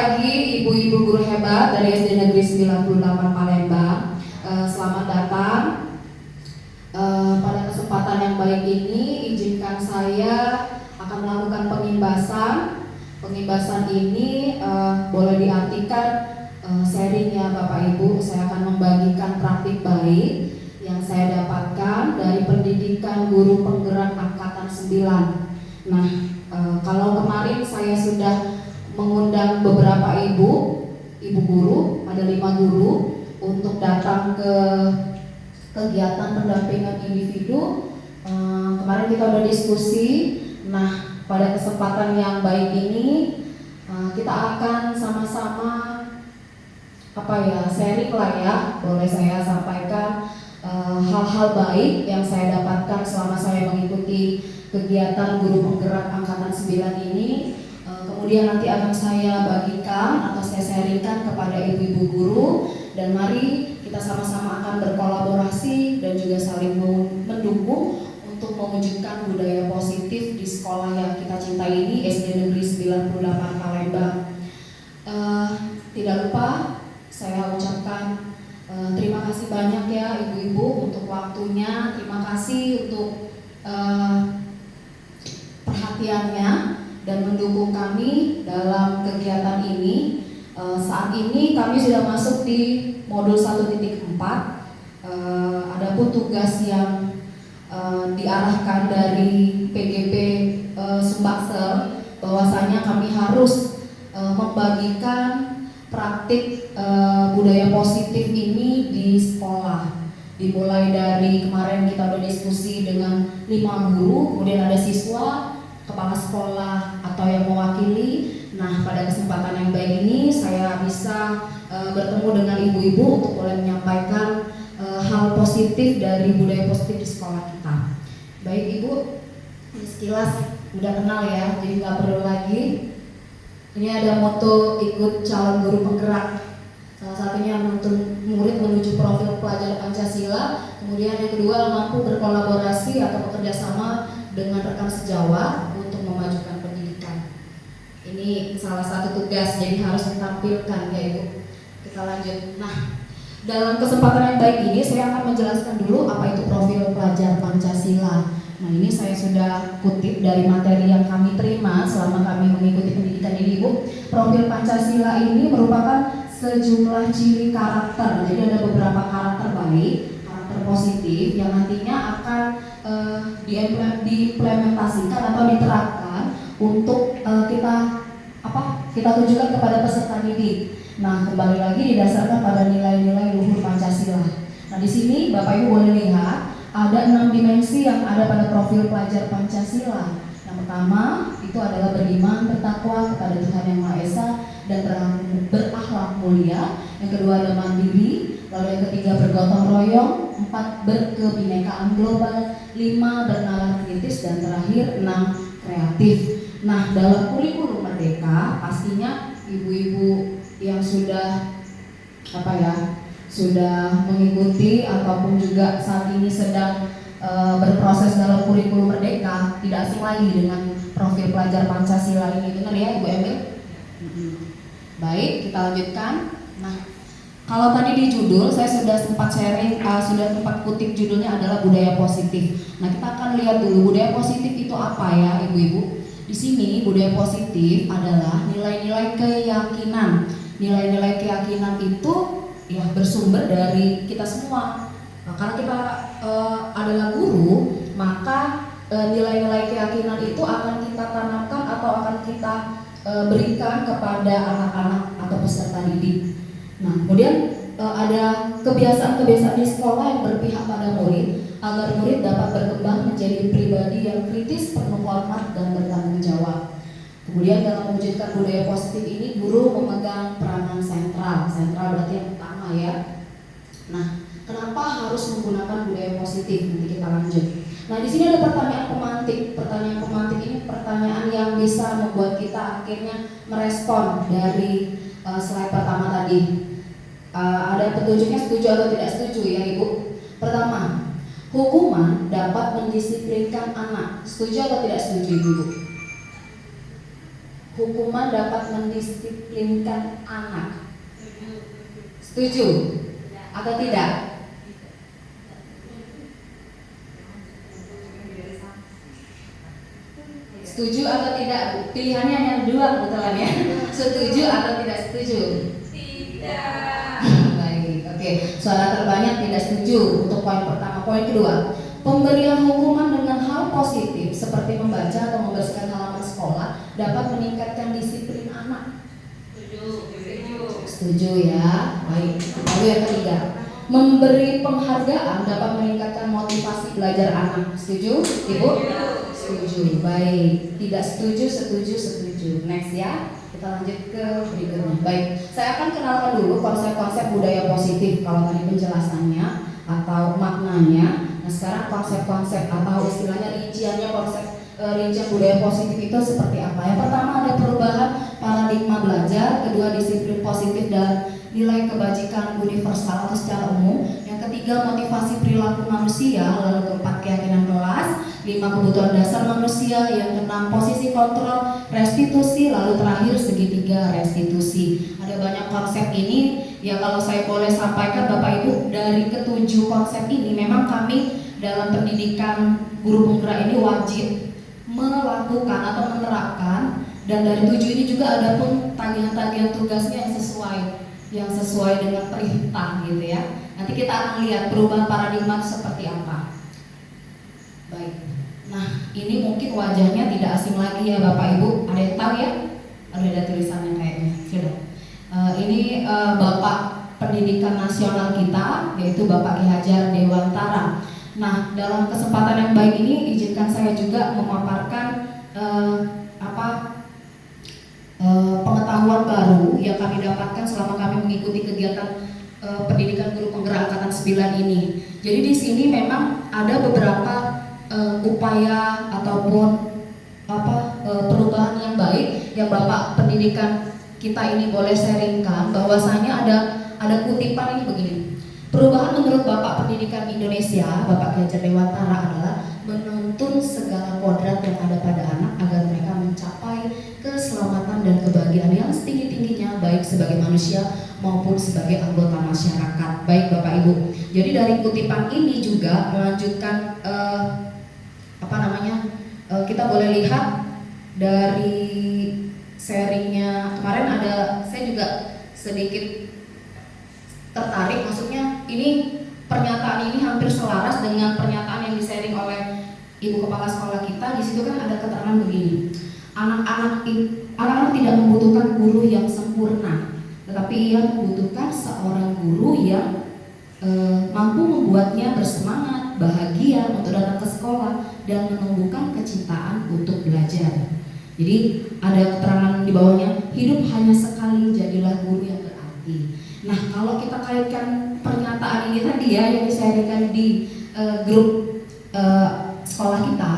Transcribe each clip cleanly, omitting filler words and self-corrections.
pagi ibu-ibu guru hebat dari SD Negeri 98 Palembang. Selamat datang. Pada kesempatan yang baik ini, izinkan saya akan melakukan pengimbasan. Pengimbasan ini boleh diartikan sharing ya Bapak Ibu. Saya akan membagikan praktik baik yang saya dapatkan dari pendidikan guru penggerak angkatan 9. Nah, kalau kemarin saya sudah mengundang beberapa ibu guru, ada 5 guru untuk datang ke kegiatan pendampingan individu. Kemarin kita udah diskusi. Nah, pada kesempatan yang baik ini kita akan sama-sama sharing lah ya. Boleh saya sampaikan hal-hal baik yang saya dapatkan selama saya mengikuti kegiatan guru penggerak angkatan 9 ini. Kemudian nanti akan saya bagikan atau saya sharingkan kepada ibu-ibu guru, dan mari kita sama-sama akan berkolaborasi dan juga saling mendukung untuk mewujudkan budaya positif di sekolah yang kita cintai ini, SD Negeri 98 Palembang. Tidak lupa saya ucapkan terima kasih banyak ya ibu-ibu untuk waktunya, terima kasih untuk perhatiannya dan mendukung kami dalam kegiatan ini. Saat ini kami sudah masuk di modul 1.4. Adapun tugas yang diarahkan dari PGP Sumbaksel, bahwasanya kami harus membagikan praktik budaya positif ini di sekolah. Dimulai dari kemarin kita udah diskusi dengan 5 guru, kemudian ada siswa, kepala sekolah atau yang mewakili. Nah, pada kesempatan yang baik ini saya bisa bertemu dengan ibu-ibu untuk boleh menyampaikan hal positif dari budaya positif di sekolah kita. Baik Ibu, ini sekilas udah kenal ya, jadi nggak perlu lagi. Ini ada moto ikut calon guru penggerak. Salah satunya menuntun murid menuju profil pelajar Pancasila. Kemudian yang kedua, mampu berkolaborasi atau bekerja sama dengan rekan sejawat untuk memajukan pendidikan. Ini salah satu tugas, jadi harus ditampilkan ya Ibu. Kita lanjut. Nah, dalam kesempatan yang baik ini saya akan menjelaskan dulu apa itu profil pelajar Pancasila. Nah, ini saya sudah kutip dari materi yang kami terima selama kami mengikuti pendidikan ini Ibu. Profil Pancasila ini merupakan sejumlah ciri karakter. Jadi ada beberapa karakter baik, karakter positif yang nantinya akan diimplementasikan atau diterapkan untuk kita tunjukkan kepada peserta didik. Nah, kembali lagi didasarkan pada nilai-nilai luhur Pancasila. Nah, di sini Bapak Ibu boleh lihat ada 6 dimensi yang ada pada profil pelajar Pancasila. Yang pertama itu adalah beriman, bertakwa kepada Tuhan Yang Maha Esa dan berakhlak mulia. Yang kedua ada mandiri. Lalu yang ketiga bergotong royong. 4 berkebinekaan global. 5 bernalar kritis, dan terakhir 6 kreatif. Nah, dalam kurikulum Merdeka pastinya ibu-ibu yang sudah mengikuti ataupun juga saat ini sedang berproses dalam kurikulum Merdeka tidak asing lagi dengan profil pelajar Pancasila ini. Dengar ya Ibu Emil? Baik, kita lanjutkan. Nah, kalau tadi di judul saya sudah sempat sharing, sudah sempat kutip judulnya adalah budaya positif. Nah, kita akan lihat dulu budaya positif itu apa ya Ibu-ibu. Di sini budaya positif adalah nilai-nilai keyakinan. Nilai-nilai keyakinan itu ya bersumber dari kita semua. Nah, karena kita adalah guru, maka nilai-nilai keyakinan itu akan kita tanamkan atau akan kita berikan kepada anak-anak atau peserta didik. Nah, kemudian ada kebiasaan-kebiasaan di sekolah yang berpihak pada murid agar murid dapat berkembang menjadi pribadi yang kritis, penuh hormat dan bertanggung jawab. Kemudian dalam mewujudkan budaya positif ini, guru memegang peranan sentral. Sentral berarti yang utama ya. Nah, kenapa harus menggunakan budaya positif? Nanti kita lanjut. Nah, di sini ada pertanyaan pemantik. Pertanyaan pemantik ini pertanyaan yang bisa membuat kita akhirnya merespon dari slide pertama tadi. Ada petunjuknya setuju atau tidak setuju ya Ibu. Pertama, hukuman dapat mendisiplinkan anak. Setuju atau tidak setuju Ibu? hukuman dapat mendisiplinkan anak. Setuju atau tidak? Setuju atau tidak? Pilihannya hanya dua kebetulan ya. Setuju atau tidak setuju? Tidak. Baik, oke. Suara terbanyak tidak setuju untuk poin pertama. Poin kedua, pemberian hukuman dengan hal positif seperti membaca atau membersihkan halaman sekolah dapat meningkatkan disiplin anak. Setuju ya. Baik. Lalu yang ketiga, memberi penghargaan dapat meningkatkan motivasi belajar anak. Setuju, Ibu? Setuju. Baik. Tidak setuju, setuju, setuju. Next ya. Kita lanjut ke berikutnya. Baik. Saya akan kenalkan dulu konsep-konsep budaya positif. Kalau tadi penjelasannya atau maknanya. Nah, sekarang konsep-konsep atau istilahnya rinciannya rincian budaya positif itu seperti apa? Yang pertama ada perubahan paradigma belajar, kedua disiplin positif dan nilai kebajikan universal atau secara umum, yang ketiga motivasi perilaku manusia, lalu keempat keyakinan kelas, lima kebutuhan dasar manusia, yang keenam posisi kontrol, restitusi, lalu terakhir segitiga restitusi. Ada banyak konsep ini, ya kalau saya boleh sampaikan Bapak Ibu, dari ketujuh konsep ini memang kami dalam pendidikan guru penggerak ini wajib melakukan atau menerapkan, dan dari tujuh ini juga ada pun tagihan-tagihan tugasnya yang sesuai dengan perintah gitu ya. Nanti kita akan lihat perubahan paradigma seperti apa. Baik. Nah, ini mungkin wajahnya tidak asing lagi ya Bapak Ibu. Ada yang tahu ya? Ada tulisannya kayaknya. Sudah. Ini Bapak Pendidikan Nasional kita, yaitu Bapak Ki Hajar Dewantara. Nah, dalam kesempatan yang baik ini izinkan saya juga memaparkan pengetahuan baru yang kami dapatkan selama kami mengikuti kegiatan pendidikan guru penggerak angkatan 9 ini. Jadi di sini memang ada beberapa upaya ataupun perubahan yang baik yang Bapak pendidikan kita ini boleh sharingkan, bahwasanya ada kutipan ini begini. Perubahan menurut Bapak Pendidikan Indonesia, Bapak Ki Hajar Dewantara, adalah menuntun segala kodrat yang ada pada anak agar mereka mencapai keselamatan dan kebahagiaan yang setinggi-tingginya, baik sebagai manusia maupun sebagai anggota masyarakat. Baik Bapak Ibu. Jadi dari kutipan ini juga melanjutkan kita boleh lihat dari sharingnya kemarin saya juga sedikit tertarik, maksudnya ini pernyataan ini hampir selaras dengan pernyataan yang di-sharing oleh Ibu Kepala Sekolah kita. Di situ kan ada keterangan begini. Anak-anak tidak membutuhkan guru yang sempurna, tetapi ia membutuhkan seorang guru yang mampu membuatnya bersemangat, bahagia untuk datang ke sekolah dan menumbuhkan kecintaan untuk belajar. Jadi ada keterangan di bawahnya, hidup hanya sekali, jadilah guru yang berarti. Nah, kalau kita kaitkan pernyataan ini tadi ya yang disampaikan di grup sekolah kita,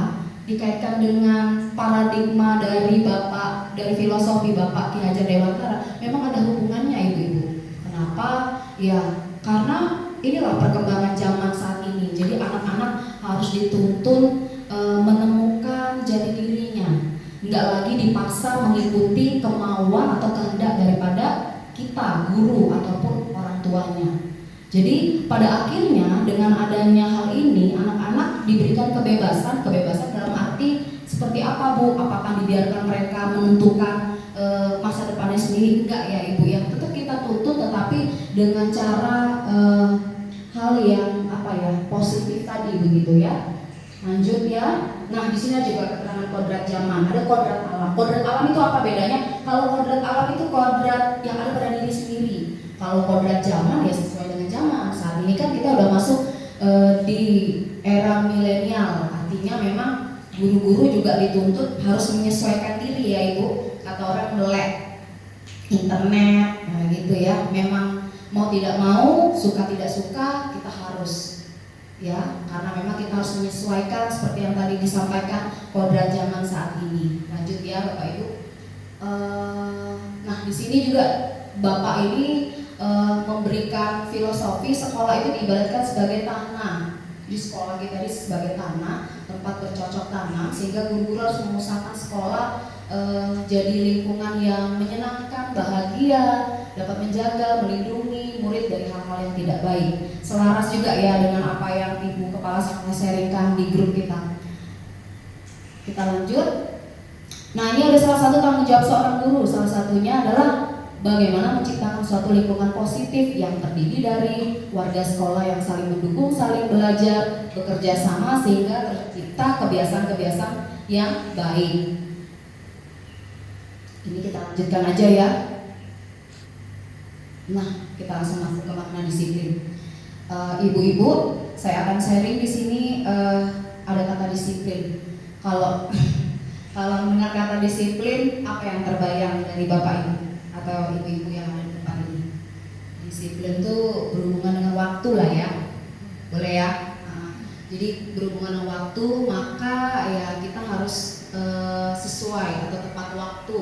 dikaitkan dengan paradigma dari filosofi Bapak Ki Hajar Dewantara, memang ada hubungannya ibu-ibu. Kenapa? Ya, karena inilah perkembangan zaman saat ini. Jadi anak-anak harus dituntun menemukan jati dirinya, nggak lagi dipaksa mengikuti kemauan atau kehendak daripada kita, guru ataupun orang tuanya. Jadi pada akhirnya dengan adanya hal ini, anak-anak diberikan kebebasan dalam arti seperti apa Bu? Apakah dibiarkan mereka menentukan masa depannya sendiri? Enggak ya Ibu ya. Tetap kita tuntut, tetapi dengan cara hal yang positif tadi begitu ya. Lanjut ya. Nah, di sini juga keterangan kodrat zaman. Ada kodrat alam. Kodrat alam itu apa bedanya? Kalau kodrat alam itu kodrat yang ada pada diri sendiri. Kalau kodrat zaman ya sesuai dengan zaman. Saat ini kan kita udah masuk di era milenial. Artinya memang guru-guru juga dituntut harus menyesuaikan diri ya Ibu. Kata orang melek internet, nah gitu ya. Memang mau tidak mau, suka tidak suka, kita harus ya, karena memang kita harus menyesuaikan seperti yang tadi disampaikan kodrat zaman saat ini. Lanjut ya Bapak Ibu. Nah di sini juga Bapak ini memberikan filosofi sekolah itu diibaratkan sebagai tanah. Di sekolah kita ini sebagai tanah, tempat bercocok tanam, sehingga guru-guru harus mengusahakan sekolah jadi lingkungan yang menyenangkan, bahagia, dapat menjaga, melindungi murid dari hal-hal yang tidak baik. Selaras juga ya dengan apa yang Ibu Kepala Sekolah sharingkan di grup kita. Kita lanjut. Nah, ini ada salah satu tanggung jawab seorang guru. Salah satunya adalah bagaimana menciptakan suatu lingkungan positif yang terdiri dari warga sekolah yang saling mendukung, saling belajar, bekerja sama sehingga tercipta kebiasaan-kebiasaan yang baik. Ini kita lanjutkan aja ya. Nah, kita langsung masuk ke makna disiplin. Ibu-ibu, saya akan sharing di sini ada kata disiplin. Kalau mendengar kata disiplin, apa yang terbayang dari Bapak Ibu atau ibu-ibu yang ada di depan ini? Disiplin itu berhubungan dengan waktu lah ya, boleh ya. Jadi berhubungan dengan waktu, maka ya kita harus sesuai atau tepat waktu.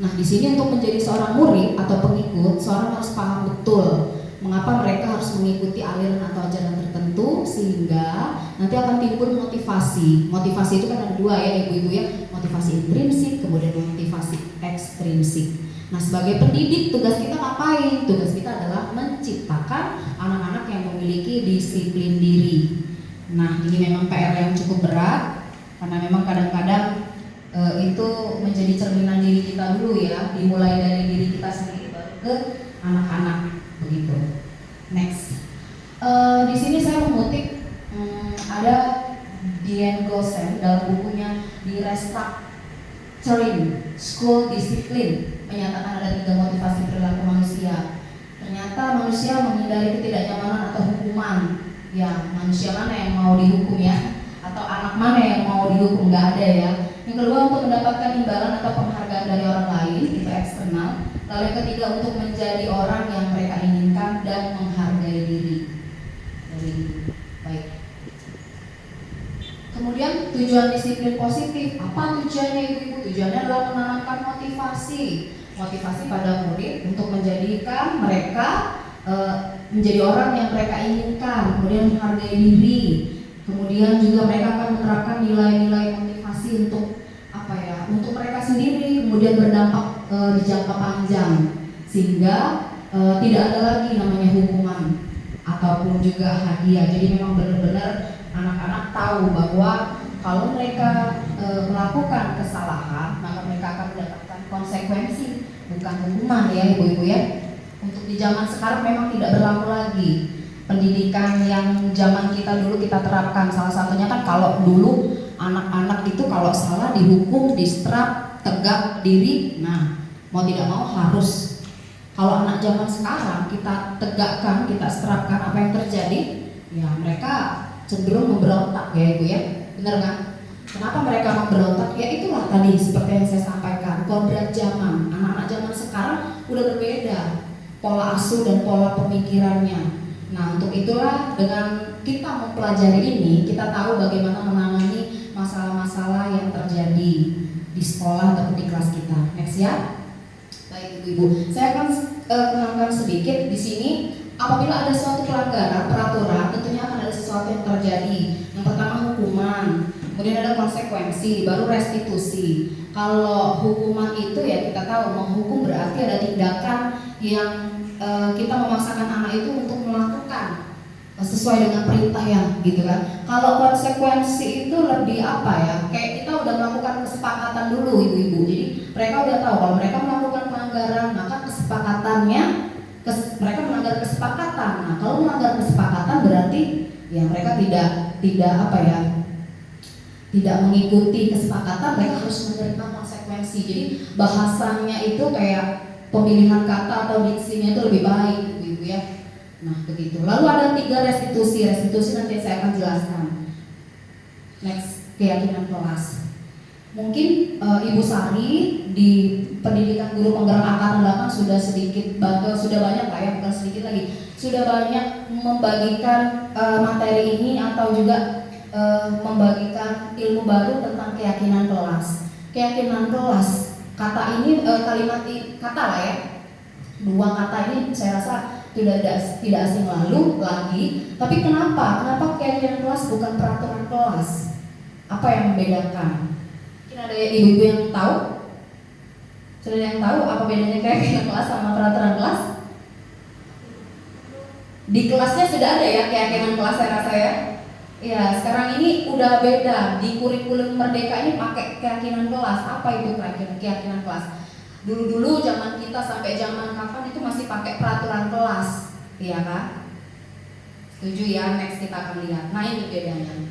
Nah, di sini untuk menjadi seorang murid atau pengikut, seorang harus paham betul mengapa mereka harus mengikuti aliran atau ajaran tertentu, sehingga nanti akan timbul motivasi. Motivasi itu kan ada dua ya ibu-ibu ya, motivasi intrinsik, kemudian motivasi ekstrinsik. Nah, sebagai pendidik tugas kita ngapain? Tugas kita adalah menciptakan anak-anak yang memiliki disiplin diri. Nah, ini memang PR yang cukup berat, karena memang kadang-kadang itu menjadi cerminan diri kita dulu ya, dimulai dari diri kita sendiri baru ke anak-anak. Begitu. Next, di sini saya mengutip ada Diane Gosen dalam bukunya The Restructuring School Discipline menyatakan ada 3 motivasi perilaku manusia. Ternyata manusia menghindari ketidaknyamanan atau hukuman. Ya, manusia mana yang mau dihukum ya? Atau anak mana yang mau dihukum? Nggak ada ya. Yang kedua, untuk mendapatkan imbalan atau penghargaan dari orang lain, itu eksternal. Lalu yang ketiga, untuk menjadi orang yang mereka inginkan dan menghargai diri. Baik. Kemudian tujuan disiplin positif. Apa tujuannya ibu-ibu? Tujuannya adalah menanamkan motivasi pada murid untuk menjadikan mereka menjadi orang yang mereka inginkan, kemudian menghargai diri. Kemudian juga mereka akan menerapkan nilai-nilai motivasi untuk untuk mereka sendiri, kemudian berdampak di jangka panjang, sehingga tidak ada lagi namanya hukuman ataupun juga hadiah. Jadi memang benar-benar anak-anak tahu bahwa kalau mereka melakukan kesalahan, maka mereka akan mendapatkan konsekuensi, bukan hukuman ya ibu-ibu ya. Untuk di zaman sekarang memang tidak berlaku lagi pendidikan yang zaman kita dulu kita terapkan. Salah satunya kan kalau dulu anak-anak itu kalau salah dihukum, distrap, tegak berdiri. Nah, mau tidak mau harus. Kalau anak zaman sekarang kita tegakkan, kita strapkan, apa yang terjadi? Ya mereka cenderung memberontak ya ibu ya, benar kan? Kenapa mereka memberontak? Ya itulah tadi seperti yang saya sampaikan, kodrat zaman. Anak-anak zaman sekarang udah berbeda pola asuh dan pola pemikirannya. Nah, untuk itulah dengan kita mempelajari ini, kita tahu bagaimana menangani masalah-masalah yang terjadi di sekolah atau di kelas kita. Next ya. Baik ibu-ibu, saya akan kenalkan sedikit di sini. Apabila ada suatu pelanggaran peraturan, tentunya akan ada sesuatu yang terjadi. Yang pertama hukuman, kemudian ada konsekuensi, baru restitusi. Kalau hukuman itu ya kita tahu menghukum berarti ada tindakan yang kita memaksakan anak itu untuk melakukan sesuai dengan perintah ya, gitu kan. Kalau konsekuensi itu lebih apa ya? Kayak kita udah melakukan kesepakatan dulu ibu-ibu. Jadi mereka udah tahu kalau mereka melakukan pelanggaran, maka kesepakatannya mereka melanggar kesepakatan. Nah, kalau melanggar kesepakatan berarti ya mereka tidak mengikuti kesepakatan, mereka harus menerima konsekuensi. Jadi bahasanya itu kayak pemilihan kata atau diksinya itu lebih baik ibu-ibu ya. Nah begitu. Lalu ada 3 restitusi. Restitusi nanti saya akan jelaskan. Next, keyakinan kelas. Mungkin Ibu Sari di pendidikan guru penggerak angkatan 8 sudah sudah banyak lah ya, bukan sedikit lagi, sudah banyak membagikan materi ini atau juga membagikan ilmu baru tentang keyakinan kelas. Keyakinan kelas, kata ini kata lah ya, 2 kata ini saya rasa tidak asing lagi. Tapi kenapa keyakinan kelas bukan peraturan kelas? Apa yang membedakan? Mungkin ada ibu-ibu yang tahu? Sudah ada yang tahu apa bedanya keyakinan kelas sama peraturan kelas? Di kelasnya sudah ada ya keyakinan kelas, saya rasa ya. Ya, sekarang ini udah beda. Di kurikulum Merdeka ini pakai keyakinan kelas. Apa itu keyakinan kelas? Dulu-dulu zaman kita sampai zaman kapan itu masih pakai peraturan kelas, iya kan? Setuju ya? Next kita akan lihat. Nah, ini bedanya.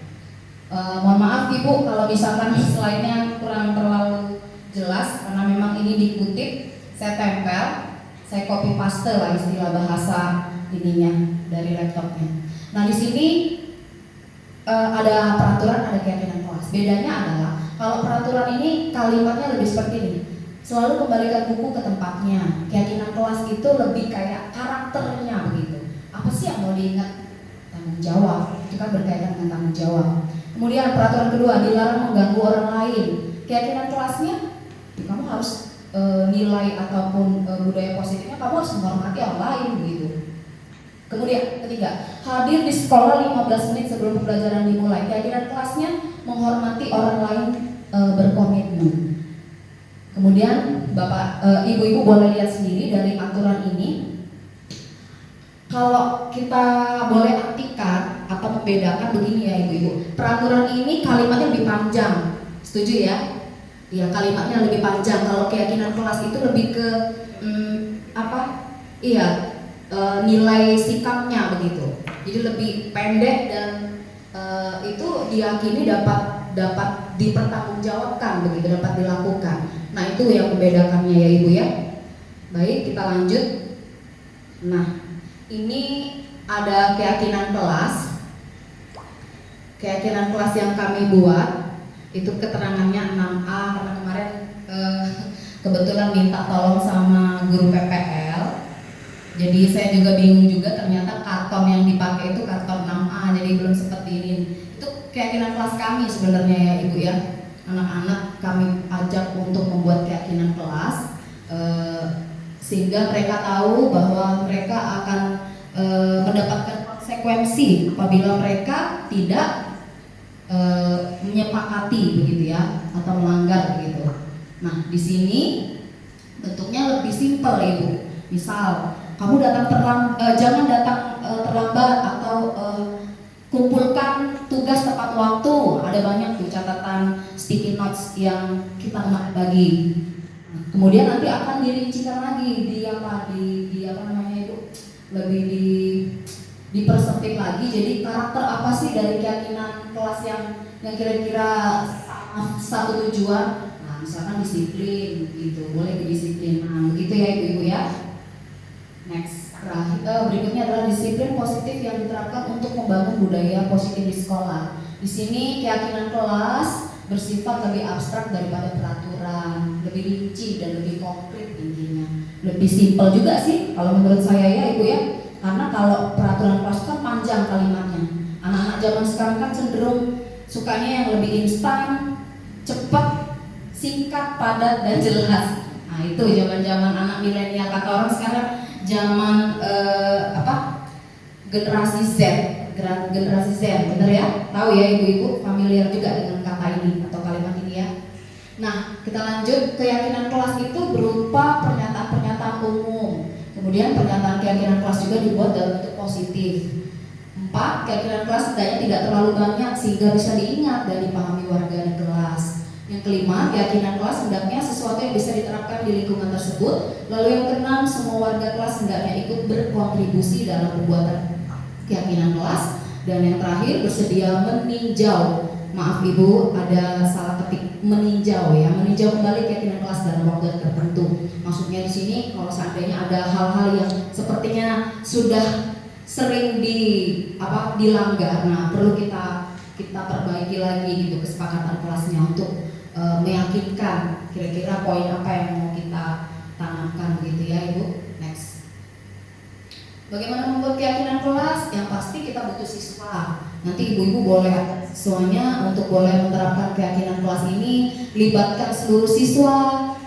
Mohon maaf Ibu kalau misalkan slide-nya kurang terlalu jelas karena memang ini dikutip, saya tempel, saya copy paste lah istilah bahasa ininya dari laptopnya. Nah, di sini ada peraturan, ada keyakinan kelas. Bedanya adalah kalau peraturan ini kalimatnya lebih seperti ini. Selalu kembalikan buku ke tempatnya. Keyakinan kelas itu lebih kayak karakternya begitu. Apa sih yang mau diingat? Tanggung jawab. Itu kan berkaitan dengan tanggung jawab. Kemudian peraturan kedua, dilarang mengganggu orang lain. Keyakinan kelasnya, kamu harus nilai ataupun budaya positifnya, kamu harus menghormati orang lain begitu. Kemudian ketiga, hadir di sekolah 15 menit sebelum pembelajaran dimulai. Keyakinan kelasnya menghormati orang lain, berkomitmen. Kemudian Bapak, Ibu-ibu boleh lihat sendiri dari aturan ini. Kalau kita boleh artikan atau membedakan begini ya Ibu-ibu. Peraturan ini kalimatnya lebih panjang. Setuju ya? Ya, kalimatnya lebih panjang. Kalau keyakinan kelas itu lebih ke nilai sikapnya begitu. Jadi lebih pendek dan itu diyakini dapat dipertanggungjawabkan begitu, dapat dilakukan. Nah, itu yang membedakannya ya Ibu ya. Baik, kita lanjut. Nah, ini ada keyakinan kelas. Keyakinan kelas yang kami buat itu keterangannya 6A karena kemarin kebetulan minta tolong sama guru PPL. Jadi saya juga bingung juga, ternyata karton yang dipakai itu karton 6A, jadi belum seperti ini. Itu keyakinan kelas kami sebenarnya ya Ibu ya. Anak-anak kami ajak untuk membuat keyakinan kelas sehingga mereka tahu bahwa mereka akan mendapatkan konsekuensi apabila mereka tidak menyepakati begitu ya atau melanggar begitu. Nah, di sini bentuknya lebih simpel Ibu. Misal kamu jangan datang terlambat atau kumpulkan tugas tepat waktu. Ada banyak tuh catatan sticky notes yang kita bagi. Kemudian nanti akan dirincikan lagi di apa namanya itu, lebih dipersempit lagi. Jadi karakter apa sih dari keyakinan kelas yang kira-kira satu tujuan? Nah, misalkan disiplin gitu, boleh disiplin. Nah, begitu ya Ibu-ibu ya. Next, berikutnya adalah disiplin positif yang diterapkan untuk membangun budaya positif di sekolah. Di sini keyakinan kelas bersifat lebih abstrak daripada peraturan, lebih rinci dan lebih konkret intinya. Lebih simpel juga sih kalau menurut saya ya Ibu ya. Karena kalau peraturan kelas kan panjang kalimatnya. Anak-anak zaman sekarang kan cenderung sukanya yang lebih instan, cepat, singkat, padat dan jelas. Nah, itu zaman-zaman anak milenial, kata orang sekarang zaman generasi Z, bener ya? Tahu ya Ibu-ibu, familiar juga dengan kata ini atau kalimat ini ya. Nah, kita lanjut. Keyakinan kelas itu berupa pernyataan-pernyataan umum. Kemudian pernyataan keyakinan kelas juga dibuat dalam bentuk positif. 4. Keyakinan kelas setidaknya tidak terlalu banyak sehingga bisa diingat dan dipahami warga di kelas. Yang kelima, keyakinan kelas hendaknya sesuatu yang bisa diterapkan di lingkungan tersebut. Lalu yang keenam, semua warga kelas hendaknya ikut berkontribusi dalam pembuatan keyakinan kelas. Dan yang terakhir, bersedia meninjau. Maaf Ibu, ada salah ketik, meninjau ya, meninjau kembali keyakinan kelas dalam waktu tertentu. Maksudnya di sini kalau seandainya ada hal-hal yang sepertinya sudah sering dilanggar, nah perlu kita perbaiki lagi gitu kesepakatan kelasnya untuk meyakinkan kira-kira poin apa yang mau kita tanamkan gitu ya Ibu. Next. Bagaimana membuat keyakinan kelas? Yang pasti kita butuh siswa. Nanti Ibu-ibu boleh siswanya untuk boleh menerapkan keyakinan kelas ini, libatkan seluruh siswa,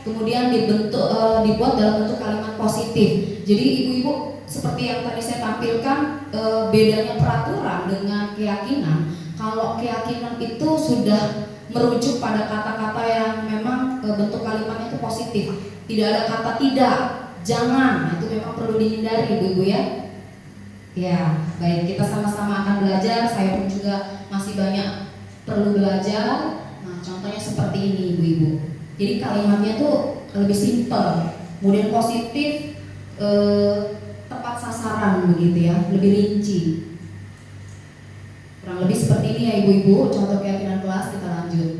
kemudian dibuat dalam bentuk kalimat positif. Jadi Ibu-ibu seperti yang tadi saya tampilkan, bedanya peraturan dengan keyakinan. Kalau keyakinan itu sudah merujuk pada kata-kata yang memang bentuk kalimatnya itu positif. Tidak ada kata tidak, jangan. Nah, itu memang perlu dihindari ibu-ibu ya. Ya, baik, kita sama-sama akan belajar. Saya pun juga masih banyak perlu belajar. Nah, contohnya seperti ini ibu-ibu. Jadi kalimatnya tuh lebih simpel, kemudian positif, tepat sasaran begitu ya, lebih rinci. Kurang lebih seperti ini ya ibu-ibu. Contoh keyakinan kelas, kita lanjut.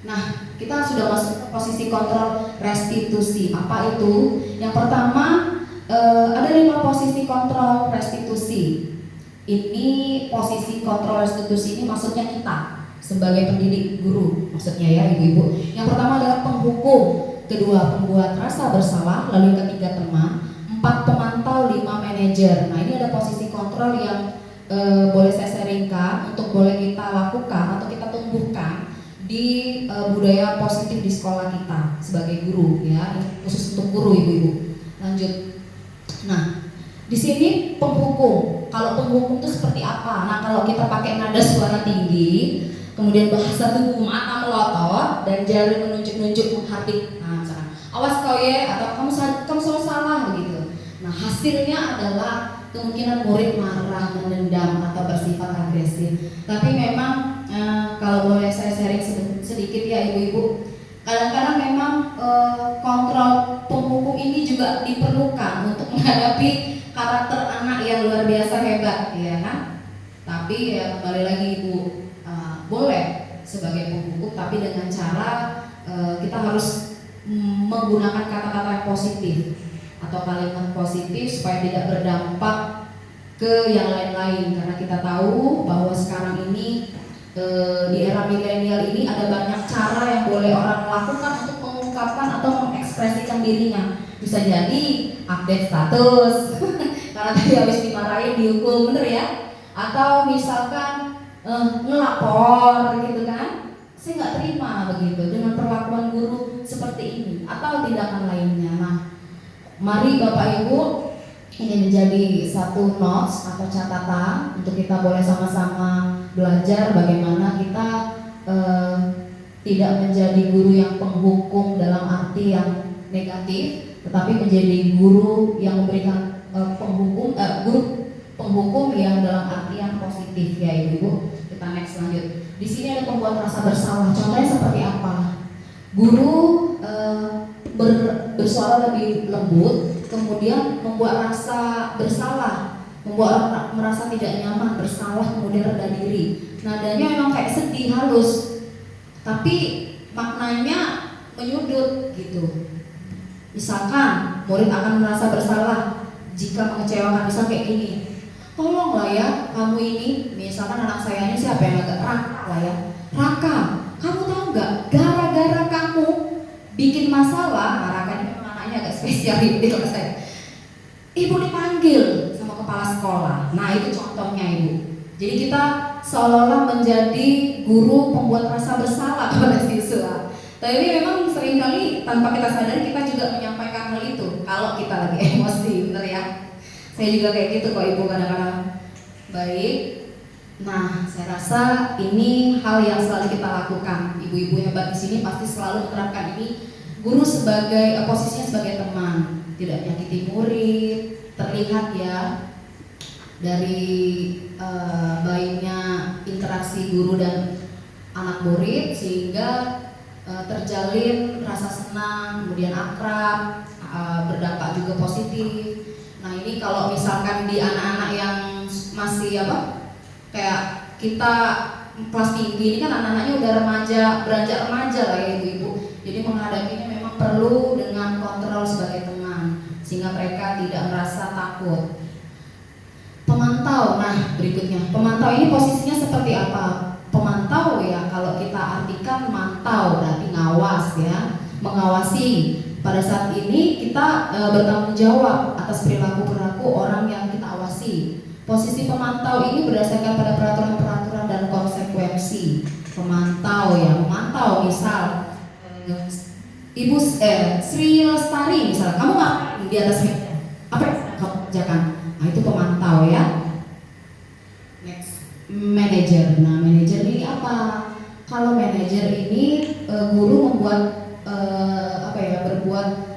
Nah, kita sudah masuk ke posisi kontrol restitusi. Apa itu? Yang pertama, ada 5 posisi kontrol restitusi. Ini posisi kontrol restitusi ini maksudnya kita sebagai pendidik guru, maksudnya ya ibu-ibu. Yang pertama adalah penghukum, kedua pembuat rasa bersalah, lalu yang ketiga teman, 4 pemantau, 5 manajer. Nah, ini ada posisi kontrol yang boleh saya sharingkan untuk boleh kita lakukan atau kita tumbuhkan di budaya positif di sekolah kita sebagai guru ya, khusus untuk guru ibu-ibu. Lanjut. Nah, di sini penghukum. Kalau penghukum itu seperti apa? Nah, kalau kita pakai nada suara tinggi, kemudian bahasa tubuh, mata melotot, dan jari menunjuk-nunjuk menghardik. Nah, misalkan, awas kau ya, atau kamu selalu salah begitu. Nah, hasilnya adalah kemungkinan murid marah, menendam, atau bersifat agresif. Tapi memang kalau boleh saya sharing sedikit ya ibu-ibu, kadang-kadang memang kontrol penghukum ini juga diperlukan untuk menghadapi karakter anak yang luar biasa hebat, ya kan? Tapi ya kembali lagi ibu, boleh sebagai penghukum, tapi dengan cara kita harus menggunakan kata-kata yang positif atau kalimat positif supaya tidak berdampak ke yang lain-lain, karena kita tahu bahwa sekarang ini di era milenial ini ada banyak cara yang boleh orang lakukan untuk mengungkapkan atau mengekspresikan dirinya. Bisa jadi update status karena tadi habis dimarahin dihukum, bener ya? Atau misalkan ngelapor gitu kan, saya nggak terima begitu dengan perlakuan guru seperti ini atau tindakan lainnya. Nah, mari Bapak Ibu, ini menjadi satu notes atau catatan untuk kita boleh sama-sama belajar bagaimana kita tidak menjadi guru yang penghukum dalam arti yang negatif, tetapi menjadi guru yang memberikan guru penghukum yang dalam arti yang positif ya ibu-ibu. Kita next lanjut. Di sini ada pembuat rasa bersalah. Contohnya seperti apa? Guru bersuara lebih lembut, kemudian membuat rasa bersalah, membuat orang merasa tidak nyaman, bersalah, kemudian rendah diri. Nadanya memang kayak sedih, halus, tapi maknanya menyudut gitu. Misalkan murid akan merasa bersalah jika mengecewakan, misal kayak gini, tolonglah ya kamu ini, misalkan anak saya ini siapa yang agak Raka lah ya, Raka, kamu tahu nggak, gara-gara kamu bikin masalah. Nah, Raka ini memang anaknya agak spesial di kelas saya, ibu dipanggil sama kepala sekolah. Nah, itu contohnya ibu. Jadi kita seolah-olah menjadi guru pembuat rasa bersalah kepada siswa. Tapi memang seringkali tanpa kita sadari kita juga menyampaikan hal itu kalau kita lagi emosi, bener ya? Saya juga kayak gitu kok ibu kadang-kadang. Baik. Nah, saya rasa ini hal yang selalu kita lakukan. Ibu-ibu hebat di sini pasti selalu menerapkan ini. Guru sebagai posisinya sebagai teman, tidak menyakiti murid, terlihat ya dari baiknya interaksi guru dan anak murid sehingga terjalin rasa senang, kemudian akrab, berdampak juga positif. Nah, ini kalau misalkan di anak-anak yang masih kayak kita kelas tinggi ini kan anak-anaknya udah remaja, beranjak remaja lah ya ibu-ibu. Jadi menghadapinya memang perlu dengan kontrol sebagai teman sehingga mereka tidak merasa takut. Pemantau, nah berikutnya, pemantau ini posisinya seperti apa? Pemantau ya, kalau kita artikan mantau berarti ngawas ya, mengawasi. Pada saat ini kita bertanggung jawab atas perilaku orang yang kita awasi. Posisi pemantau ini berdasarkan pada peraturan-peraturan dan konsekuensi. Pemantau ya, memantau misal Ibu Sri Lestari misalnya, kamu nggak di atas meja, apa yang kamu kerjakan? Nah, itu pemantau ya. Next, manajer. Nah, manajer ini apa? Kalau manajer ini guru membuat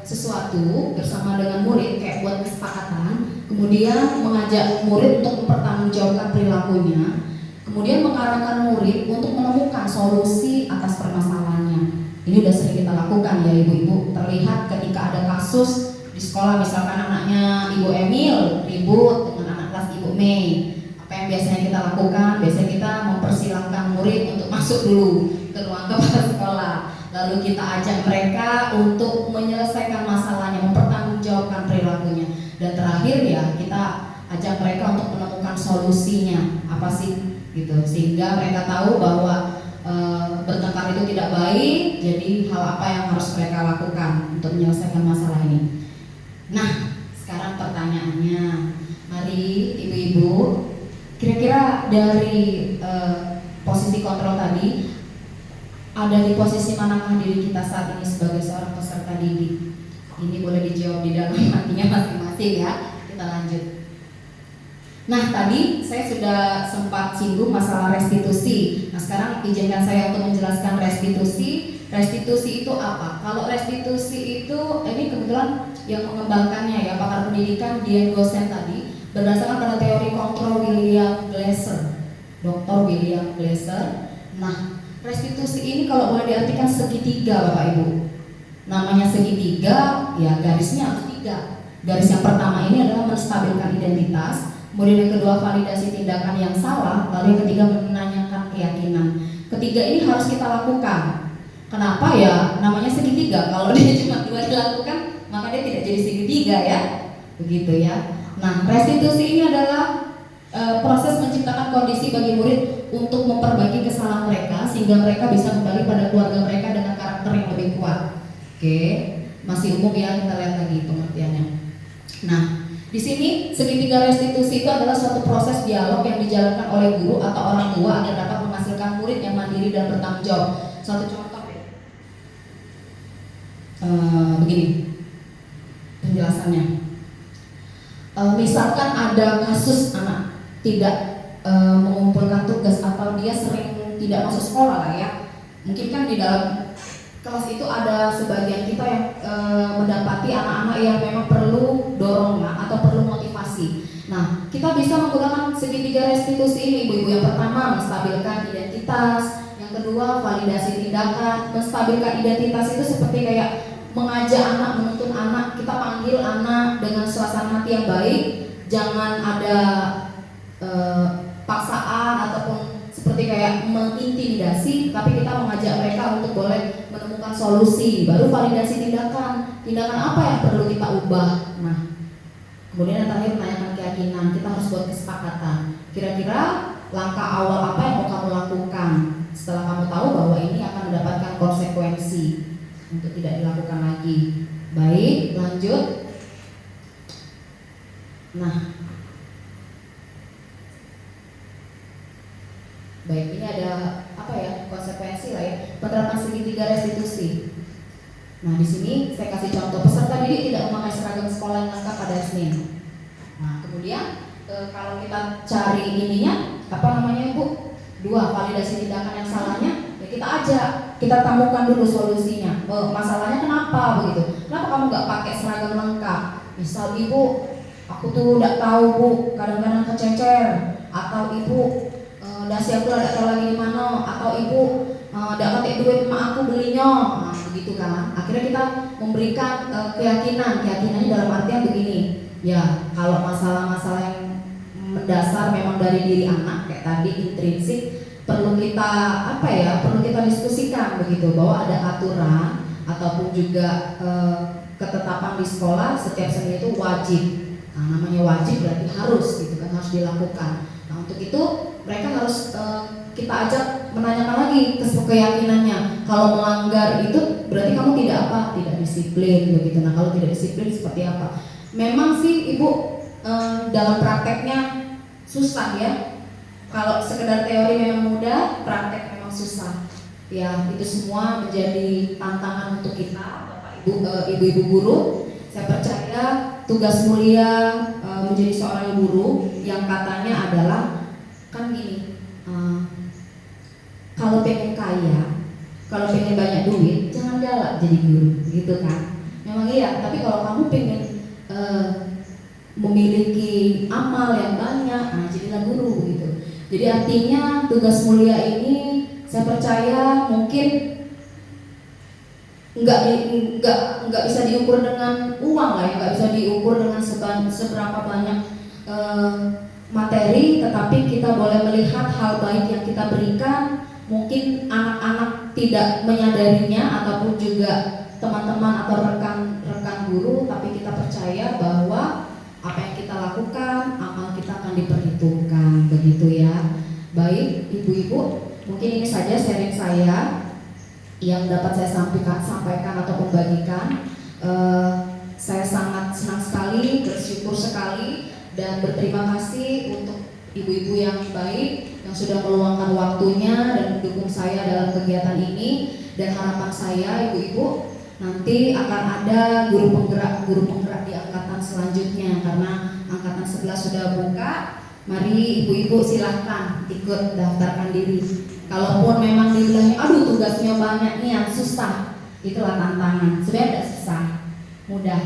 sesuatu bersama dengan murid, kayak buat kesepakatan, kemudian mengajak murid untuk mempertanggungjawabkan perilakunya, kemudian mengarahkan murid untuk menemukan solusi atas permasalahannya. Ini udah sering kita lakukan ya ibu-ibu. Terlihat ketika ada kasus di sekolah, misalkan anaknya Ibu Emil ribut dengan anak kelas Ibu Mei, apa yang biasanya kita lakukan? Biasanya kita mempersilahkan murid untuk masuk dulu ke ruang kepala sekolah, lalu kita ajak mereka untuk menyelesaikan masalahnya, mempertanggungjawabkan perilakunya, dan terakhir ya kita ajak mereka untuk menemukan solusinya apa sih gitu, sehingga mereka tahu bahwa bertengkar itu tidak baik. Jadi hal apa yang harus mereka lakukan untuk menyelesaikan masalah ini. Nah, sekarang pertanyaannya, mari ibu-ibu, kira-kira dari posisi kontrol tadi, ada di posisi manakah diri kita saat ini sebagai seorang peserta didik? Ini boleh dijawab di dalam hatinya masing-masing ya. Kita lanjut. Nah, tadi saya sudah sempat singgung masalah restitusi. Nah, sekarang izinkan saya untuk menjelaskan restitusi. Restitusi itu apa? Kalau restitusi itu, ini kebetulan yang mengembangkannya ya pakar pendidikan Dian Gosen tadi, berdasarkan pada teori kontrol William Glasser, Dr. William Glasser. Nah, restitusi ini kalau boleh diartikan segitiga Bapak Ibu. Namanya segitiga, ya garisnya ada 3. Garis yang pertama ini adalah menstabilkan identitas. Kemudian yang kedua validasi tindakan yang salah, lalu yang ketiga menanyakan keyakinan. Ketiga ini harus kita lakukan. Kenapa ya namanya segitiga? Kalau dia cuma 2 dilakukan, maka dia tidak jadi segitiga ya. Begitu ya. Nah, restitusi ini adalah proses menciptakan kondisi bagi murid untuk memperbaiki kesalahan mereka sehingga mereka bisa kembali pada keluarga mereka dengan karakter yang lebih kuat. Oke, masih umum ya, kita lihat lagi pengertiannya. Nah, di sini segitiga restitusi itu adalah suatu proses dialog yang dijalankan oleh guru atau orang tua agar dapat menghasilkan murid yang mandiri dan bertanggung jawab. Suatu contoh begini penjelasannya. Misalkan ada kasus anak tidak mengumpulkan tugas atau dia sering tidak masuk sekolah lah ya. Mungkin kan di dalam kelas itu ada sebagian kita yang mendapati anak-anak yang memang perlu dorongan atau perlu motivasi. Nah, kita bisa menggunakan segitiga restitusi ini ibu-ibu. Yang pertama, menstabilkan identitas. Yang kedua, validasi tindakan. Menstabilkan identitas itu seperti kayak mengajak anak, menuntun anak. Kita panggil anak dengan suasana hati yang baik. Jangan ada paksaan ataupun seperti kayak mengintimidasi, tapi kita mengajak mereka untuk boleh menemukan solusi. Baru validasi tindakan. Tindakan apa yang perlu kita ubah? Nah, kemudian yang terakhir menanyakan keyakinan. Kita harus buat kesepakatan. Kira-kira langkah awal apa yang mau kamu lakukan setelah kamu tahu bahwa ini akan mendapatkan konsekuensi untuk tidak dilakukan lagi. Baik, lanjut. Nah, baik, ini ada apa ya, konsekuensi lah ya, penerapan segitiga restitusi. Nah, di sini saya kasih contoh, peserta didik tidak memakai seragam sekolah yang lengkap pada Senin. Nah, kemudian kalau kita cari ininya, apa namanya Bu? 2, validasi tindakan yang salahnya, ya kita ajak, kita temukan dulu solusinya. Masalahnya kenapa begitu? Kenapa kamu nggak pakai seragam lengkap? Misal Ibu, aku tuh nggak tahu Bu, kadang-kadang kececer, atau Ibu dasi aku tidak tahu lagi di mana, atau Ibu tidak pakai duit emak aku belinya, nah, begitu kan. Akhirnya kita memberikan keyakinan. Keyakinannya dalam artian begini, ya kalau masalah-masalah yang mendasar memang dari diri anak kayak tadi intrinsik, perlu kita apa ya, perlu kita diskusikan begitu, bahwa ada aturan ataupun juga ketetapan di sekolah setiap Senin itu wajib. Nah, namanya wajib berarti harus gitu kan, harus dilakukan. Nah, untuk itu mereka harus kita ajak menanyakan lagi keyakinannya. Kalau melanggar itu berarti kamu tidak disiplin begitu. Nah, kalau tidak disiplin seperti apa? Memang sih Ibu dalam prakteknya susah ya. Kalau sekedar teori memang mudah, praktek memang susah. Ya, itu semua menjadi tantangan untuk kita, Bapak Ibu, ibu-ibu guru. Saya percaya tugas mulia menjadi seorang guru yang katanya adalah kan gini, kalau pengen kaya, kalau pengen banyak duit, jangan galak jadi guru, gitu kan. Yang memang iya. Tapi kalau kamu pengen memiliki amal yang banyak, nah jadilah guru gitu. Jadi artinya tugas mulia ini saya percaya mungkin nggak bisa diukur dengan uang lah ya, nggak bisa diukur dengan seberapa banyak materi, tetapi kita boleh melihat hal baik yang kita berikan. Mungkin anak-anak tidak menyadarinya ataupun juga teman-teman atau rekan-rekan guru, tapi kita percaya bahwa apa yang kita lakukan, amal kita akan diperhitungkan, begitu ya. Baik ibu-ibu, mungkin ini saja sharing saya yang dapat saya sampaikan atau membagikan. Saya sangat senang sekali, bersyukur sekali, dan berterima kasih untuk ibu-ibu yang baik yang sudah meluangkan waktunya dan mendukung saya dalam kegiatan ini. Dan harapan saya ibu-ibu nanti akan ada guru penggerak di angkatan selanjutnya, karena angkatan 11 sudah buka. Mari ibu-ibu silahkan ikut daftarkan diri. Kalaupun memang dibilangnya aduh tugasnya banyak nih yang susah, itulah tantangan. Sebenarnya tidak susah, mudah.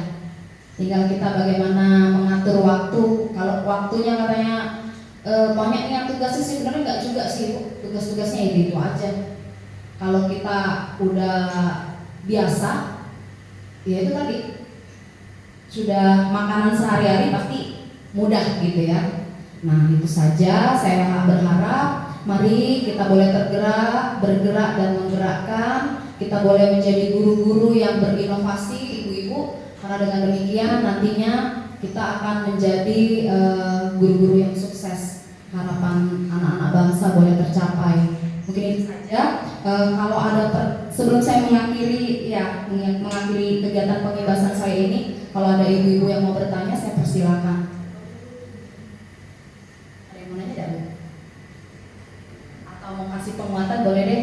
Tinggal kita bagaimana mengatur waktu. Kalau waktunya katanya banyak yang tugasnya sih, sebenarnya enggak juga sih Bu. Tugas-tugasnya itu aja. Kalau kita udah biasa, ya itu tadi sudah makanan sehari-hari pasti mudah gitu ya. Nah itu saja, saya berharap mari kita boleh bergerak dan menggerakkan. Kita boleh menjadi guru-guru yang berinovasi ibu-ibu, karena dengan demikian nantinya kita akan menjadi guru-guru yang sukses. Harapan anak-anak bangsa boleh tercapai. Mungkin itu saja. Kalau ada sebelum saya mengakhiri kegiatan pembebasan saya ini, kalau ada ibu-ibu yang mau bertanya, saya persilakan. Ada yang mau nanya tidak? Atau mau kasih penguatan, boleh deh.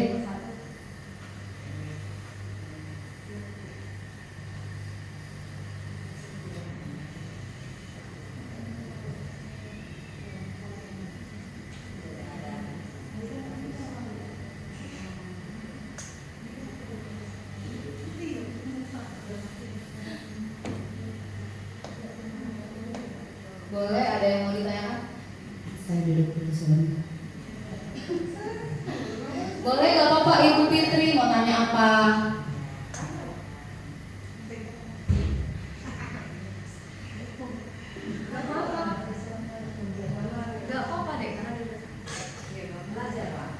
Boleh, ada yang mau ditanyakan? Saya duduk dulu sebentar. Boleh gak Bapak Ibu Fitri mau tanya apa? Gak apa-apa deh, karena belajar Pak.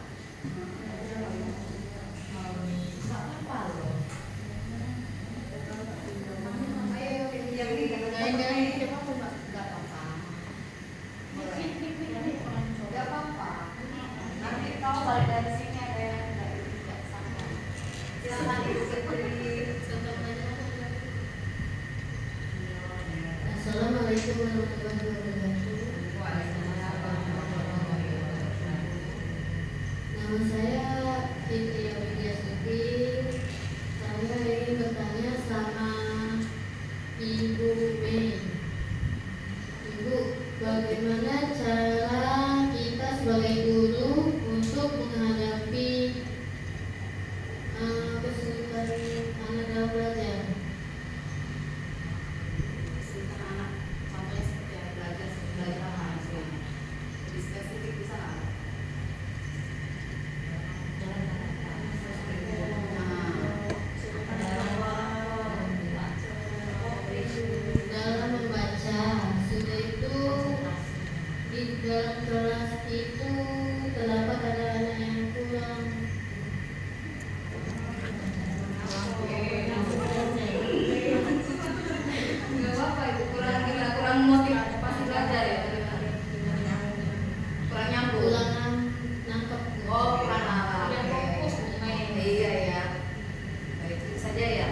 Gak apa-apa loh. Ayo, yang ini jangan apa Mbak? Gak apa-apa. Gak apa-apa. Nanti kalau balik dari sini ada yang tidak sama. Silakan Ibu Fitri. Assalamualaikum warahmatullahi wabarakatuh. Nama saya Fitri Widyasuti. Saya ingin bertanya sama Ibu Mei. Ibu, bagaimana cara kita sebagai guru untuk menghadapi kesulitan anak dalam belajar? Kesulitan anak, contohnya seperti yang belajar apa hasilnya? Lebih spesifik bisa nggak? Dalam membaca, sudah itu di dalam kelas itu terdapat ada anak yang kurang. Nggak apa-apa itu, kurang motivasi belajar ya, kurang nyambung, kurang nangkep. Oh kurang nangkep, fokus main. Iya ya, baik itu saja ya.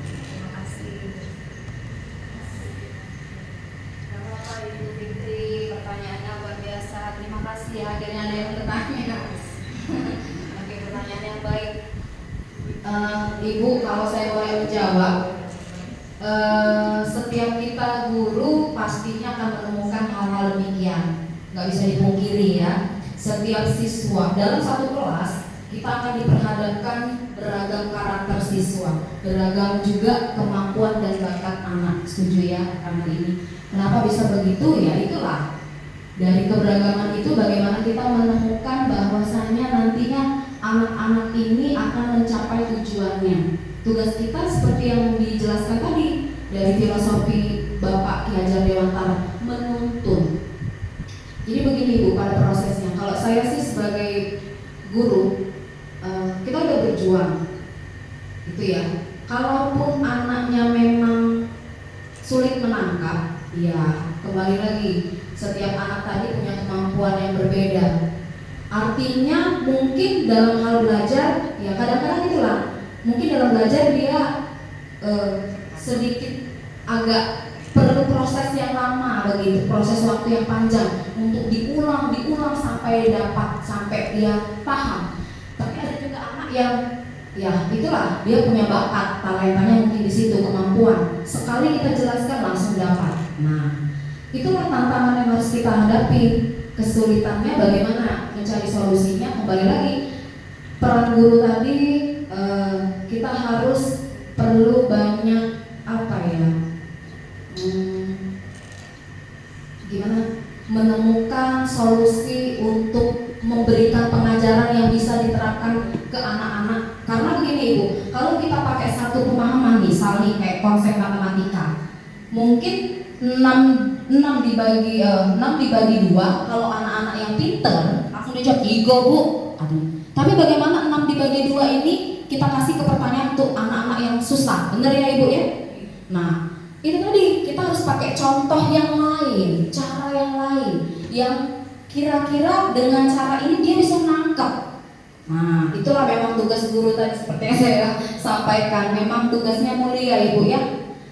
Terima kasih. Bapak Ibu Fitri, pertanyaannya luar biasa. Terima kasih ya, akhirnya ada yang bertanya. Oke, pertanyaan yang baik. Ibu, kalau saya boleh menjawab, setiap kita guru pastinya akan menemukan hal-hal demikian. Nggak bisa dipungkiri ya. Setiap siswa dalam satu kelas kita akan diperhadapkan beragam karakter siswa, beragam juga kemampuan dan bakat anak. Setuju ya anak ini? Kenapa bisa begitu? Ya itulah, dari keberagaman itu bagaimana kita menemukan bahwasanya nantinya anak-anak ini akan mencapai tujuannya. Tugas kita seperti yang dijelaskan tadi dari filosofi Bapak Ki Hajar Dewantara, menuntun. Jadi begini Bu, pada prosesnya, kalau saya sih sebagai guru, kita udah berjuang, gitu ya. Kalaupun anaknya memang sulit menangkap, ya kembali lagi, setiap anak tadi punya kemampuan yang berbeda. Artinya mungkin dalam hal belajar, ya kadang-kadang itulah, mungkin dalam belajar dia sedikit agak perlu proses yang lama begitu, proses waktu yang panjang untuk diulang sampai dapat, sampai dia paham. Tapi ada juga anak yang ya itulah, dia punya bakat, talentanya mungkin di situ, kemampuan. Sekali kita jelaskan langsung dapat. Nah, itulah tantangan yang harus kita hadapi. Kesulitannya bagaimana mencari solusinya. Kembali lagi, peran guru tadi, kita harus perlu banyak apa ya, gimana menemukan solusi untuk memberikan pengajaran yang bisa diterapkan ke anak-anak. Karena begini Ibu, kalau kita pakai satu pemahaman, misalnya kayak konsep matematika, mungkin 6 dibagi 2, kalau anak-anak yang pinter langsung dijawab 3 Bu. Tapi bagaimana 6 dibagi 2 ini kita kasih ke pertanyaan untuk anak-anak yang susah, bener ya Ibu ya? Nah, itu tadi kita harus pakai contoh yang lain, cara yang lain, yang kira-kira dengan cara ini dia bisa menangkap. Nah, itulah memang tugas guru tadi seperti yang saya sampaikan. Memang tugasnya mulia Ibu ya,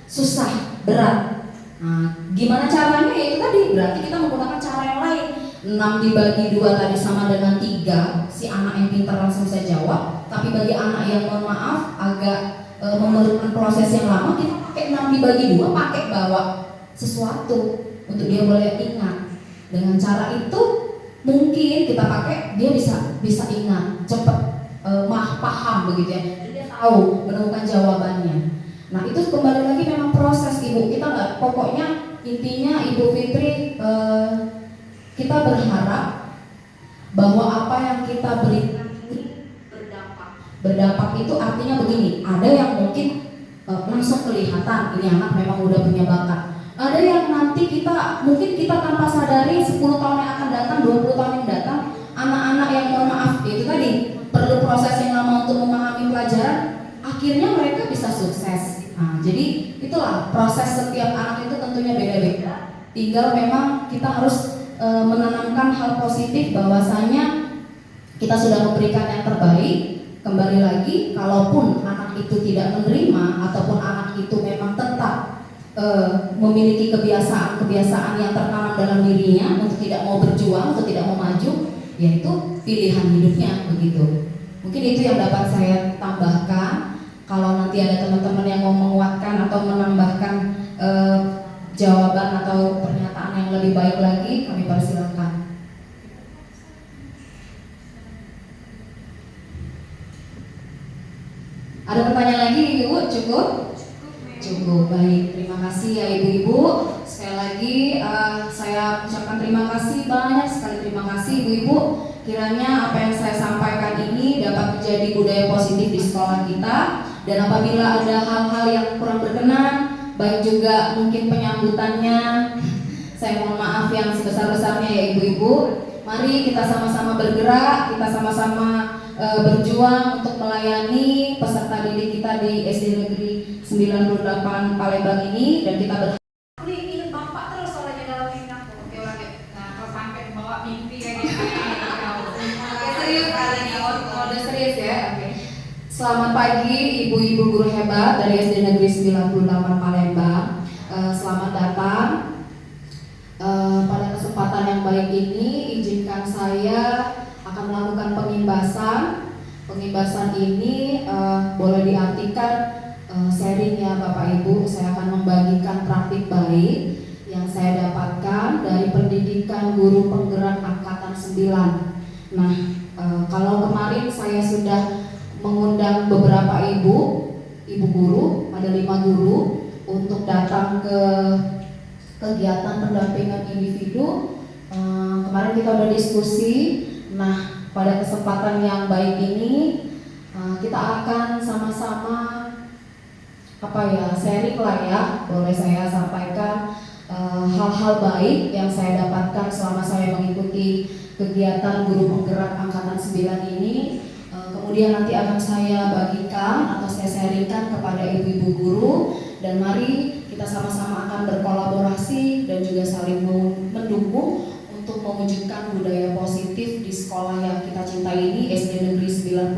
susah, berat. Nah, gimana caranya? Ya itu tadi, berarti kita menggunakan cara yang lain. 6 dibagi 2 tadi sama dengan 3, si anak yang pintar langsung bisa jawab. Tapi bagi anak yang mohon maaf agak memerlukan proses yang lama, kita pakai 6 dibagi 2, pakai bawa sesuatu untuk dia boleh ingat. Dengan cara itu mungkin kita pakai, dia bisa ingat, cepat paham begitu ya. Jadi dia tahu menemukan jawabannya. Nah, itu kembali lagi memang proses Ibu. Kita nggak, pokoknya intinya Ibu Fitri, kita berharap bahwa apa yang kita berikan ini berdampak itu artinya begini. Ada yang mungkin langsung kelihatan ini anak memang udah punya bakat. Ada yang nanti mungkin kita tanpa sadari 10 tahun yang akan datang, 20 tahun yang datang, anak-anak yang mohon maaf itu tadi perlu proses yang lama untuk memahami pelajaran, akhirnya mereka bisa sukses. Nah, jadi itulah proses setiap anak itu tentunya beda-beda. Tinggal memang kita harus menanamkan hal positif bahwasanya kita sudah memberikan yang terbaik. Kembali lagi, kalaupun anak itu tidak menerima ataupun anak itu memang tetap memiliki kebiasaan yang tertanam dalam dirinya untuk tidak mau berjuang, untuk tidak mau maju, yaitu pilihan hidupnya begitu. Mungkin itu yang dapat saya tambahkan. Kalau nanti ada teman-teman yang mau menguatkan atau menambahkan jawaban atau pernyataan yang lebih baik lagi, kami persilakan. Ada pertanyaan lagi Ibu? Cukup? Cukup, baik. Terima kasih ya Ibu-Ibu. Sekali lagi saya ucapkan terima kasih, banyak sekali terima kasih Ibu-Ibu. Kiranya apa yang saya sampaikan ini dapat menjadi budaya positif di sekolah kita. Dan apabila ada hal-hal yang kurang berkenan, baik juga mungkin penyambutannya, saya mohon maaf yang sebesar-besarnya ya Ibu-Ibu. Mari kita sama-sama bergerak, kita sama-sama berjuang untuk melayani peserta didik kita di SD Negeri 98 Palembang ini, dan kita ingat Bapak terus soalnya dalam mimpi aku. Oke orangnya. Nah, kalau sampai bawa mimpi kayak gitu. Oke, serius kali ini, udah serius ya. Oke. Selamat pagi Ibu-Ibu guru hebat dari SD Negeri 98 Palembang. Selamat datang. Pada kesempatan yang baik ini, izinkan saya akan melakukan pengimbasan. Pengimbasan ini boleh diartikan sharing ya Bapak Ibu. Saya akan membagikan praktik baik yang saya dapatkan dari pendidikan guru penggerak angkatan 9. Nah, Kalau kemarin saya sudah mengundang beberapa ibu guru, ada 5 guru untuk datang ke kegiatan pendampingan individu. Kemarin kita udah diskusi. Nah, pada kesempatan yang baik ini kita akan sama-sama sharing lah ya, boleh saya sampaikan hal-hal baik yang saya dapatkan selama saya mengikuti kegiatan guru penggerak angkatan 9 ini. Kemudian nanti akan saya bagikan atau saya sharingkan kepada ibu-ibu guru, dan mari kita sama-sama akan berkolaborasi dan juga saling mendukung untuk mewujudkan budaya positif di sekolah yang kita cintai ini, SD Negeri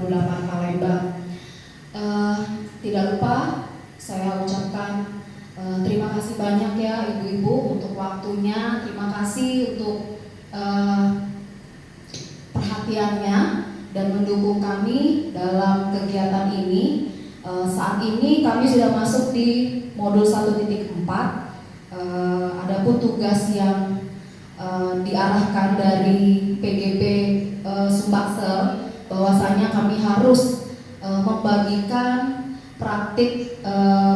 98 Palembang. Tidak lupa saya ucapkan terima kasih banyak ya ibu-ibu untuk waktunya, terima kasih untuk perhatiannya dan mendukung kami dalam kegiatan ini. Saat ini kami sudah masuk di modul 1.4. Adapun tugas yang diarahkan dari PGP Sumbaksel, bahwasanya kami harus membagikan praktik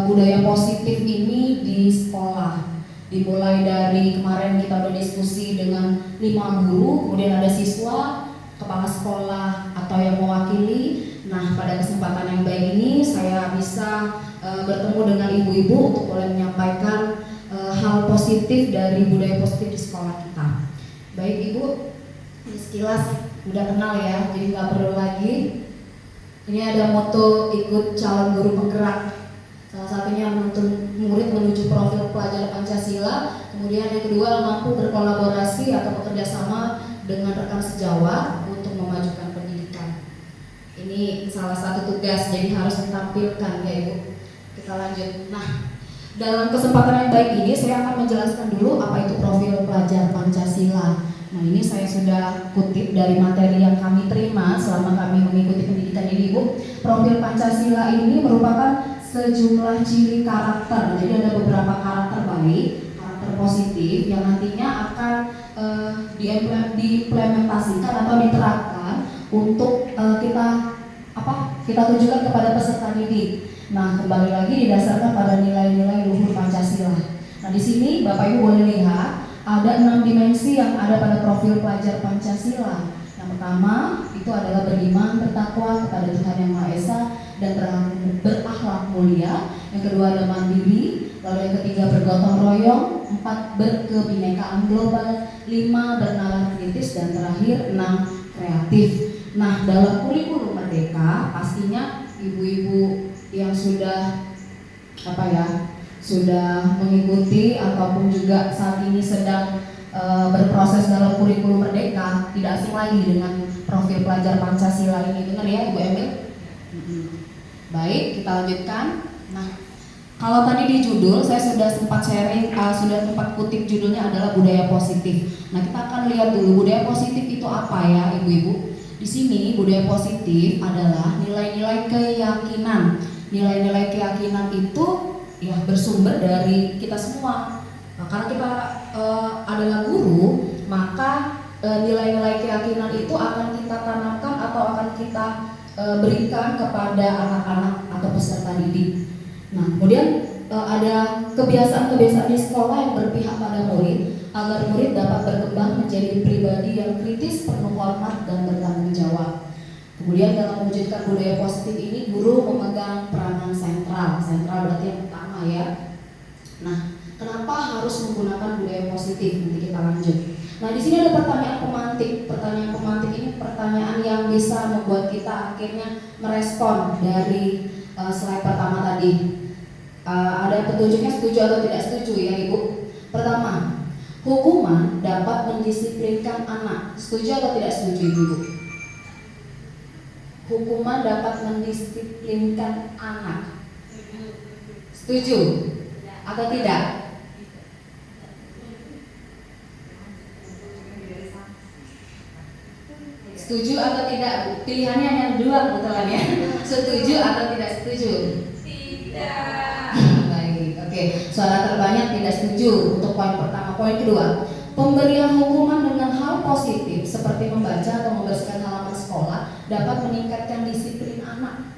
budaya positif ini di sekolah. Dimulai dari kemarin kita udah diskusi dengan 5 guru, kemudian ada siswa, kepala sekolah atau yang mewakili. Nah, pada kesempatan yang baik ini saya bisa bertemu dengan ibu-ibu untuk boleh menyampaikan hal positif dari budaya positif di sekolah kita. Baik Ibu, sekilas udah kenal ya, jadi nggak perlu lagi. Ini ada moto ikut calon guru penggerak. Salah satunya menuntun murid menuju profil pelajar Pancasila. Kemudian yang kedua, mampu berkolaborasi atau bekerja sama dengan rekan sejawat untuk memajukan pendidikan. Ini salah satu tugas, jadi harus ditampilkan ya Ibu. Kita lanjut. Nah, dalam kesempatan yang baik ini saya akan menjelaskan dulu apa itu profil pelajar Pancasila. Nah, ini saya sudah kutip dari materi yang kami terima selama kami mengikuti pendidikan ini Ibu. Profil Pancasila ini merupakan sejumlah ciri karakter. Jadi ada beberapa karakter baik, karakter positif yang nantinya akan diimplementasikan atau diterapkan untuk kita tujukan kepada peserta didik. Nah, kembali lagi didasarkan pada nilai-nilai luhur Pancasila. Nah, di sini Bapak Ibu boleh lihat ada 6 dimensi yang ada pada profil pelajar Pancasila. Yang pertama itu adalah beriman, bertakwa kepada Tuhan Yang Maha Esa dan berakhlak mulia. Yang kedua ada mandiri, lalu yang ketiga bergotong royong, 4 berkebinekaan global, 5 bernalar kritis, dan terakhir 6 kreatif. Nah, dalam kurikulum Merdeka pastinya ibu-ibu yang sudah mengikuti ataupun juga saat ini sedang berproses dalam kurikulum Merdeka tidak asing lagi dengan profil pelajar Pancasila ini. Benar ya Ibu Emil? Baik, kita lanjutkan. Nah, kalau tadi di judul saya sudah sempat sharing, sudah sempat kutip judulnya adalah budaya positif. Nah, kita akan lihat dulu budaya positif itu apa ya ibu-ibu. Di sini budaya positif adalah nilai-nilai keyakinan. Nilai-nilai keyakinan itu ya bersumber dari kita semua. Nah, karena kita adalah guru, maka nilai-nilai keyakinan itu akan kita tanamkan atau akan kita berikan kepada anak-anak atau peserta didik. Nah, kemudian ada kebiasaan-kebiasaan di sekolah yang berpihak pada murid agar murid dapat berkembang menjadi pribadi yang kritis, penuh hormat dan bertanggung jawab. Kemudian dalam mewujudkan budaya positif ini, guru memegang peranan sentral. Sentral berarti yang utama ya. Nah, kenapa harus menggunakan budaya positif? Nanti kita lanjut. Nah, di sini ada pertanyaan pemantik. Pertanyaan pemantik ini pertanyaan yang bisa membuat kita akhirnya merespon dari slide pertama tadi. Ada petunjuknya setuju atau tidak setuju ya Ibu. Pertama, hukuman dapat mendisiplinkan anak. Setuju atau tidak setuju Ibu? Hukuman dapat mendisiplinkan anak. Setuju atau tidak? Setuju atau tidak? Pilihannya hanya 2 kebetulan ya. Setuju atau tidak setuju? Tidak. Baik, oke. Suara terbanyak tidak setuju untuk poin pertama. Poin kedua, Pemberian hukuman dengan hal positif seperti membaca atau membersihkan halaman sekolah dapat meningkatkan disiplin anak.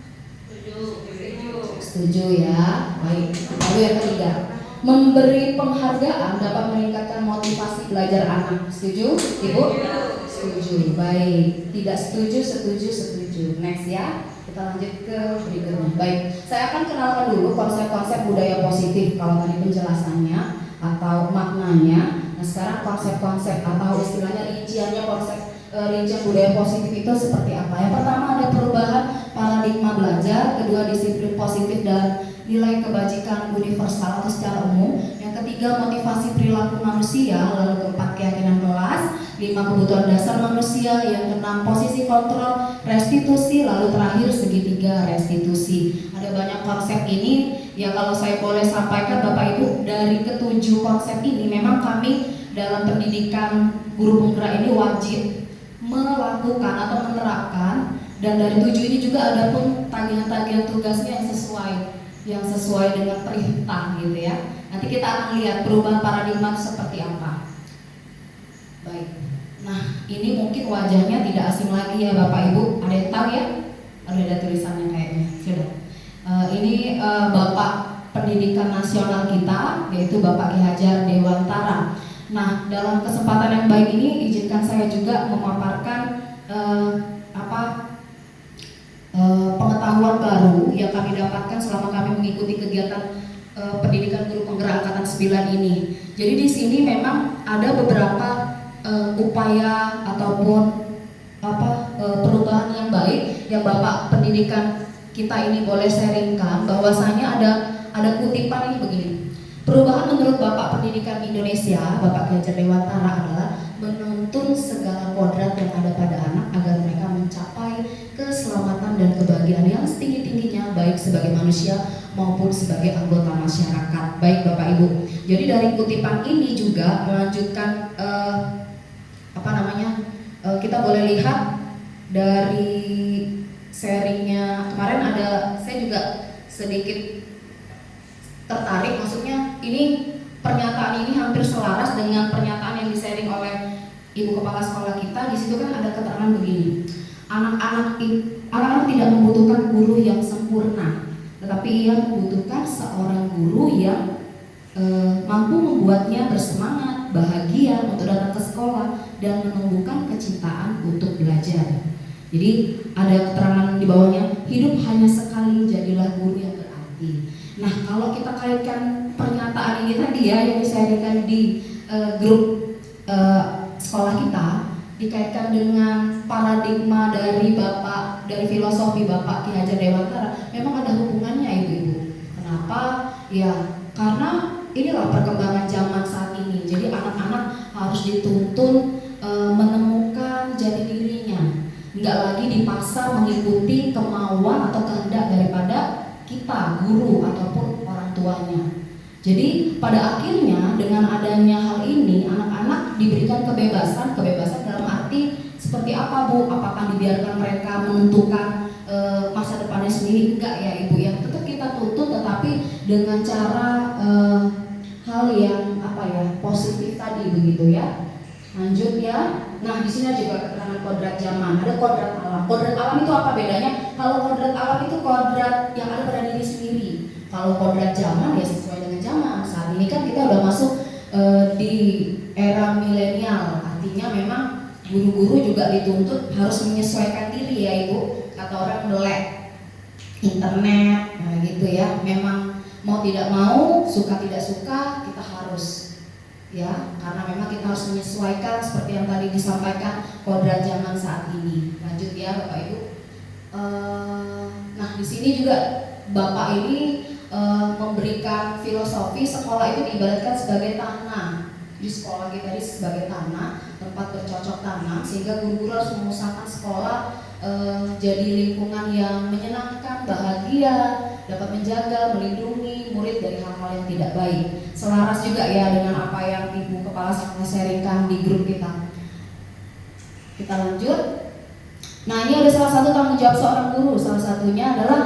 Setuju ya. Baik. Lalu yang ketiga, memberi penghargaan dapat meningkatkan motivasi belajar anak. Setuju, Ibu? Setuju. Baik. Tidak setuju, setuju, setuju. Next ya. Kita lanjut ke berikutnya. Baik. Saya akan kenalkan dulu konsep-konsep budaya positif. Kalau tadi penjelasannya atau maknanya. Nah, sekarang konsep-konsep atau istilahnya rinciannya rincian budaya positif itu seperti apa? Yang pertama ada perubahan paradigma belajar, kedua disiplin positif dan nilai kebajikan universal atau secara umum, yang ketiga motivasi perilaku manusia, lalu keempat keyakinan kelas, lima kebutuhan dasar manusia, yang keenam posisi kontrol, restitusi, lalu terakhir segitiga restitusi. Ada banyak konsep ini. Ya kalau saya boleh sampaikan Bapak Ibu, dari ketujuh konsep ini memang kami dalam pendidikan guru penggerak ini wajib melakukan atau menerapkan, dan dari tujuh ini juga ada pun tagihan-tagihan tugasnya yang sesuai dengan perintah gitu ya. Nanti kita akan lihat perubahan paradigma seperti apa. Baik. Nah ini mungkin wajahnya tidak asing lagi ya Bapak Ibu. Ada yang tahu ya? Ada tulisannya kayaknya. Sudah. Ini Bapak Pendidikan Nasional kita, yaitu Bapak Ki Hajar Dewantara. Nah, dalam kesempatan yang baik ini, izinkan saya juga memaparkan pengetahuan baru yang kami dapatkan selama kami mengikuti kegiatan pendidikan guru penggerak angkatan 9 ini. Jadi di sini memang ada beberapa upaya ataupun perubahan yang baik yang Bapak Pendidikan kita ini boleh sharingkan, bahwasanya ada kutipan ini begini. Perubahan menurut Bapak Pendidikan Indonesia, Bapak Ki Hajar Dewantara, adalah menuntun segala kodrat yang ada pada anak agar mereka mencapai keselamatan dan kebahagiaan yang setinggi-tingginya, baik sebagai manusia maupun sebagai anggota masyarakat. Baik Bapak Ibu. Jadi dari kutipan ini juga melanjutkan kita boleh lihat dari sharingnya kemarin saya juga sedikit tertarik, maksudnya ini pernyataan ini hampir selaras dengan pernyataan yang di-sharing oleh Ibu Kepala Sekolah kita. Di situ kan ada keterangan begini, anak-anak tidak membutuhkan guru yang sempurna, tetapi ia membutuhkan seorang guru yang mampu membuatnya bersemangat, bahagia untuk datang ke sekolah dan menumbuhkan kecintaan untuk belajar. Jadi ada keterangan di bawahnya, hidup hanya sekali, jadilah guru yang berarti. Nah kalau kita kaitkan pernyataan ini tadi ya yang disampaikan di grup sekolah kita, dikaitkan dengan paradigma dari filosofi Bapak Ki Hajar Dewantara, memang ada hubungannya ibu-ibu. Kenapa? Ya karena inilah perkembangan zaman saat ini. Jadi anak-anak harus dituntun menemukan jati dirinya, nggak lagi dipaksa mengikuti kemauan atau kehendak daripada kita, guru ataupun orang tuanya. Jadi pada akhirnya dengan adanya hal ini, anak-anak diberikan kebebasan dalam arti seperti apa Bu? Apakah dibiarkan mereka menentukan masa depannya sendiri? Enggak ya Ibu ya, tetap kita tuntut, tetapi dengan cara hal yang positif tadi begitu ya. Lanjut ya. Nah di sini juga keterangan kodrat zaman. Ada kodrat alam. Kodrat alam itu apa bedanya? Kalau kodrat alam itu kodrat yang ada pada diri sendiri. Kalau kodrat zaman ya sesuai dengan zaman. Saat ini kan kita udah masuk di era milenial. Artinya memang guru-guru juga dituntut harus menyesuaikan diri ya Ibu. Kata orang melek internet, nah gitu ya. Memang mau tidak mau, suka tidak suka, kita harus ya, karena memang kita harus menyesuaikan seperti yang tadi disampaikan kodrat zaman saat ini. Lanjut ya Bapak Ibu. Nah di sini juga Bapak ini memberikan filosofi sekolah itu diibaratkan sebagai tanah. Di sekolah kita ini sebagai tanah, tempat bercocok tanam, sehingga guru-guru harus mengusahakan sekolah jadi lingkungan yang menyenangkan, bahagia, dapat menjaga, melindungi murid dari hal-hal yang tidak baik. Selaras juga ya dengan apa yang Ibu Kepala Sekolah sharingkan di grup kita. Kita lanjut. Nah ini ada salah satu tanggung jawab seorang guru. Salah satunya adalah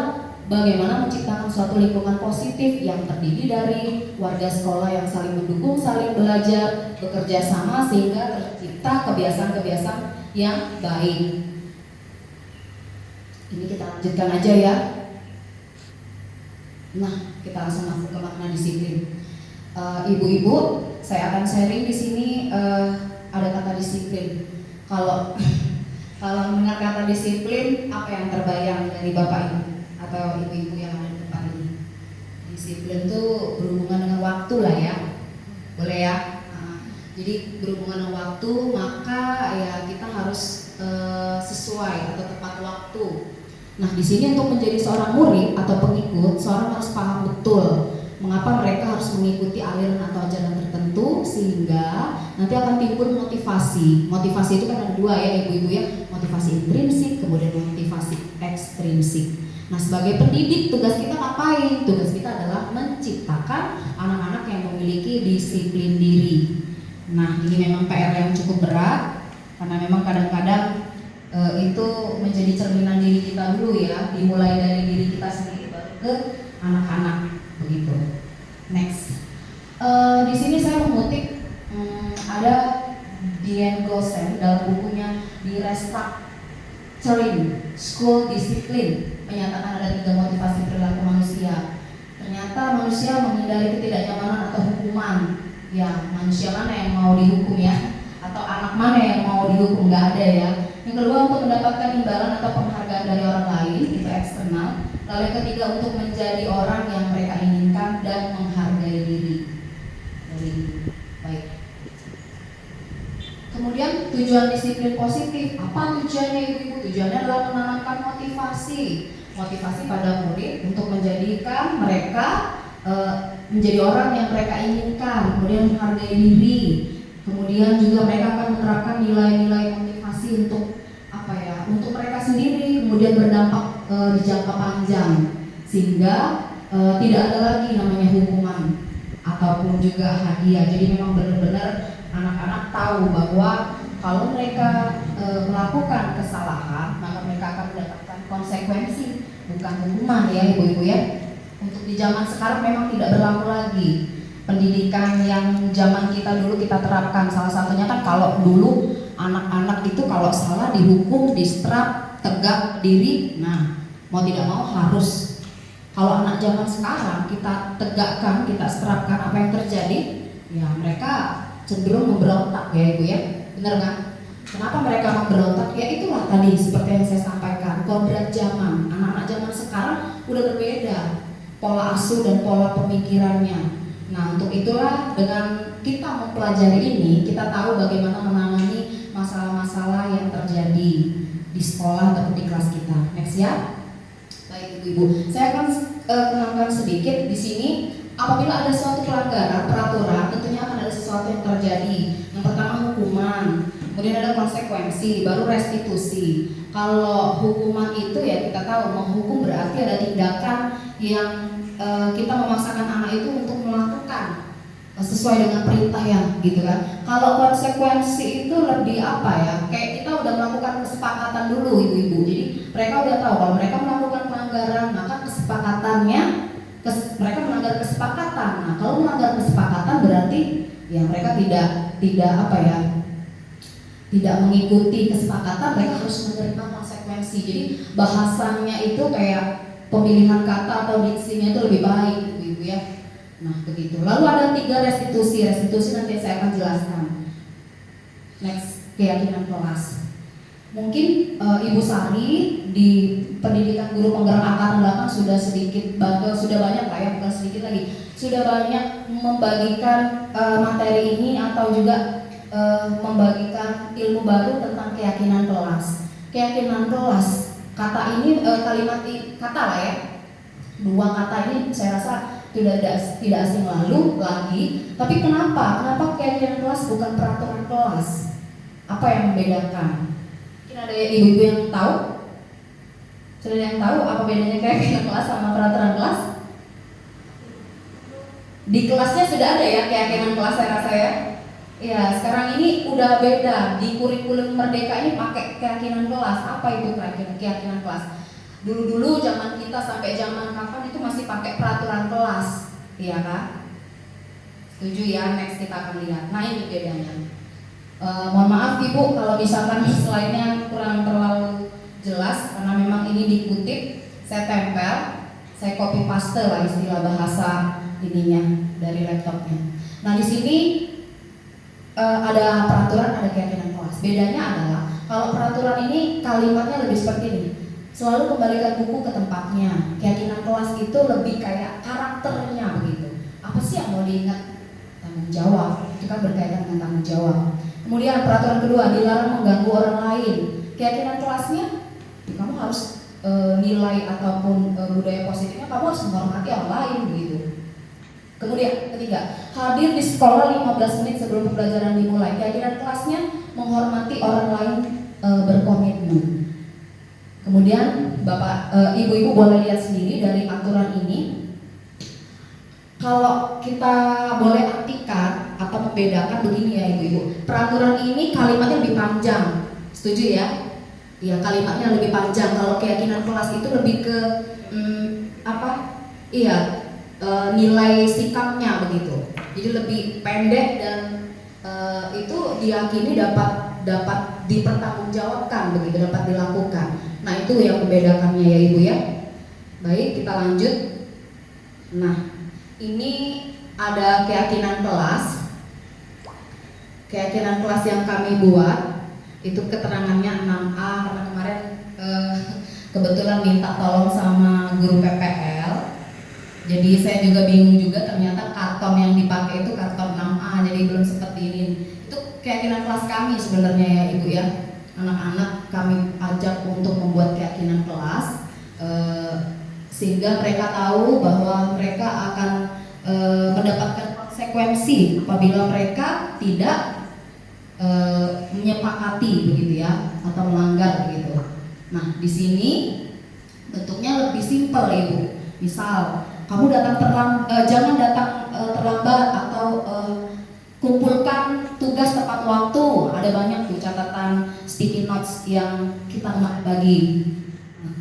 bagaimana menciptakan suatu lingkungan positif yang terdiri dari warga sekolah yang saling mendukung, saling belajar, bekerja sama sehingga tercipta kebiasaan-kebiasaan yang baik. Ini kita lanjutkan aja ya. Nah, kita langsung masuk ke makna disiplin. Ibu-ibu, saya akan sharing di sini ada kata disiplin. Kalau mendengar kata disiplin, apa yang terbayang dari Bapak Ibu atau ibu-ibu yang ada di depan ini? Disiplin itu berhubungan dengan waktu lah ya, boleh ya. Jadi berhubungan dengan waktu, maka ya kita harus sesuai atau tepat waktu. Nah, di sini untuk menjadi seorang murid atau pengikut, seorang harus paham betul mengapa mereka harus mengikuti aliran atau ajaran tertentu, sehingga nanti akan timbul motivasi. Motivasi itu kan ada dua ya ibu-ibu ya, motivasi intrinsik, kemudian motivasi ekstrinsik. Nah, sebagai pendidik tugas kita ngapain? Tugas kita adalah menciptakan anak-anak yang memiliki disiplin diri. Nah, ini memang PR yang cukup berat, karena memang kadang-kadang itu menjadi cerminan diri kita dulu ya, dimulai dari diri kita sendiri baru ke anak-anak begitu. Next, di sini saya mengutip ada Diane Gosen dalam bukunya The Restructuring School Discipline menyatakan ada 3 motivasi perilaku manusia. Ternyata manusia menghindari ketidaknyamanan atau hukuman. Ya, manusia mana yang mau dihukum ya? Atau anak mana yang mau dihukum? Nggak ada ya. Yang kedua, untuk mendapatkan imbalan atau penghargaan dari orang lain, itu eksternal. Lalu yang ketiga, untuk menjadi orang yang mereka inginkan dan menghargai diri. Baik. Kemudian tujuan disiplin positif. Apa tujuannya ibu-ibu? Tujuannya adalah menanamkan motivasi pada murid untuk menjadikan mereka menjadi orang yang mereka inginkan, kemudian menghargai diri. Kemudian juga mereka akan menerapkan nilai-nilai motivasi untuk untuk mereka sendiri, kemudian berdampak di jangka panjang, sehingga tidak ada lagi namanya hukuman ataupun juga hadiah. Jadi memang benar-benar anak-anak tahu bahwa kalau mereka melakukan kesalahan, maka mereka akan mendapatkan konsekuensi, bukan hukuman ya ibu-ibu ya. Untuk di zaman sekarang memang tidak berlaku lagi pendidikan yang zaman kita dulu kita terapkan. Salah satunya kan kalau dulu anak-anak itu kalau salah dihukum, distrap, tegak berdiri. Nah, mau tidak mau harus. Kalau anak zaman sekarang kita tegakkan, kita strapkan, apa yang terjadi? Ya mereka cenderung memberontak ya ibu ya, benar kan? Kenapa mereka memberontak? Ya itulah tadi seperti yang saya sampaikan, kodrat zaman. Anak-anak zaman sekarang udah berbeda pola asuh dan pola pemikirannya. Nah, untuk itulah dengan kita mempelajari ini, kita tahu bagaimana menangani masalah-masalah yang terjadi di sekolah atau di kelas kita. Next ya. Baik ibu-ibu, saya akan kenalkan sedikit di sini. Apabila ada suatu pelanggaran peraturan, tentunya akan ada sesuatu yang terjadi. Yang pertama hukuman, kemudian ada konsekuensi, baru restitusi. Kalau hukuman itu ya kita tahu menghukum berarti ada tindakan yang kita memaksakan anak itu untuk melakukan sesuai dengan perintah ya, gitu kan. Kalau konsekuensi itu lebih apa ya? Kayak kita udah melakukan kesepakatan dulu ibu-ibu. Jadi mereka udah tahu kalau mereka melakukan pelanggaran, maka kesepakatannya mereka melanggar kesepakatan. Nah, kalau melanggar kesepakatan berarti ya mereka tidak apa ya? Tidak mengikuti kesepakatan, mereka harus menerima konsekuensi. Jadi bahasanya itu kayak pemilihan kata atau diksinya itu lebih baik ibu-ibu ya. Nah begitu. Lalu ada 3 restitusi. Restitusi nanti saya akan jelaskan. Next, keyakinan kelas. Mungkin Ibu Sari di pendidikan guru penggerak angkatan 8 sudah sudah banyak lah ya, bukan sedikit lagi. Sudah banyak membagikan materi ini atau juga membagikan ilmu baru tentang keyakinan kelas. Keyakinan kelas. Kata ini kata lah ya. 2 kata ini saya rasa tidak asing lagi. Tapi kenapa keyakinan kelas bukan peraturan kelas? Apa yang membedakan? Mungkin ada ibu-ibu yang tahu? Sudah ada yang tahu apa bedanya keyakinan kelas sama peraturan kelas? Di kelasnya sudah ada ya keyakinan kelas saya rasa ya. Ya, sekarang ini udah beda. Di kurikulum Merdeka ini pakai keyakinan kelas. Apa itu keyakinan kelas? Dulu-dulu zaman kita sampai zaman kapan itu masih pakai peraturan kelas, iya kan? Setuju ya? Next kita akan lihat. Nah ini bedanya. Mohon maaf Ibu kalau misalkan slide-nya kurang terlalu jelas karena memang ini dikutip, saya tempel, saya copy paste lah istilah bahasa ininya dari laptopnya. Nah di sini ada peraturan, ada keyakinan kelas. Bedanya adalah kalau peraturan ini kalimatnya lebih seperti ini. Selalu kembalikan buku ke tempatnya. Keyakinan kelas itu lebih kayak karakternya begitu. Apa sih yang mau diingat? Tanggung jawab. Itu kan berkaitan dengan tanggung jawab. Kemudian peraturan kedua, dilarang mengganggu orang lain. Keyakinan kelasnya, kamu harus nilai ataupun budaya positifnya, kamu harus menghormati orang lain begitu. Kemudian ketiga, hadir di sekolah 15 menit sebelum pembelajaran dimulai. Keyakinan kelasnya menghormati orang lain, berkomitmen. Kemudian Bapak, Ibu-ibu boleh lihat sendiri dari aturan ini. Kalau kita boleh artikan atau membedakan begini ya Ibu-ibu. Peraturan ini kalimatnya lebih panjang. Setuju ya? Iya, kalimatnya lebih panjang. Kalau keyakinan kelas itu lebih ke nilai sikapnya begitu. Jadi lebih pendek dan itu diyakini dapat dipertanggungjawabkan begitu, dapat dilakukan. Nah itu yang membedakannya ya Ibu ya. Baik, kita lanjut. Nah ini ada keyakinan kelas. Keyakinan kelas yang kami buat itu keterangannya 6A karena kemarin kebetulan minta tolong sama guru PPL. Jadi saya juga bingung juga, ternyata karton yang dipakai itu karton 6A, jadi belum seperti ini. Itu keyakinan kelas kami sebenarnya ya Ibu ya. Anak-anak kami ajak untuk membuat keyakinan kelas sehingga mereka tahu bahwa mereka akan mendapatkan konsekuensi apabila mereka tidak menyepakati begitu ya atau melanggar begitu. Nah di sini bentuknya lebih simpel Ibu. Misal kamu jangan datang terlambat atau kumpulkan tugas tepat waktu. Ada banyak tuh catatan sticky notes yang kita bagi.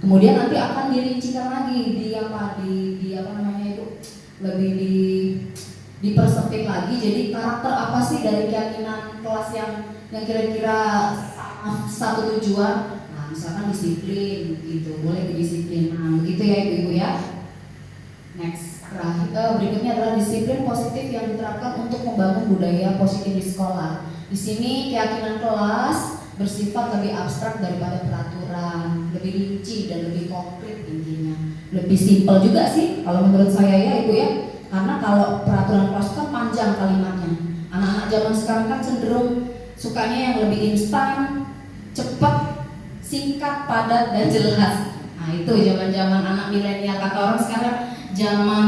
Kemudian nanti akan dirincikan lagi di lebih dipersempit lagi. Jadi karakter apa sih dari keyakinan kelas yang kira-kira satu tujuan? Nah misalkan disiplin gitu, boleh kedisiplinan begitu ya Ibu-ibu ya. Next, berikutnya adalah disiplin positif yang diterapkan untuk membangun budaya positif di sekolah. Di sini keyakinan kelas bersifat lebih abstrak daripada peraturan, lebih rinci dan lebih konkret intinya. Lebih simpel juga sih kalau menurut saya ya Ibu ya. Karena kalau peraturan kelas kan panjang kalimatnya. Anak-anak zaman sekarang kan cenderung sukanya yang lebih instan, cepat, singkat, padat dan jelas. Nah itu zaman-zaman anak milenial, kata orang sekarang zaman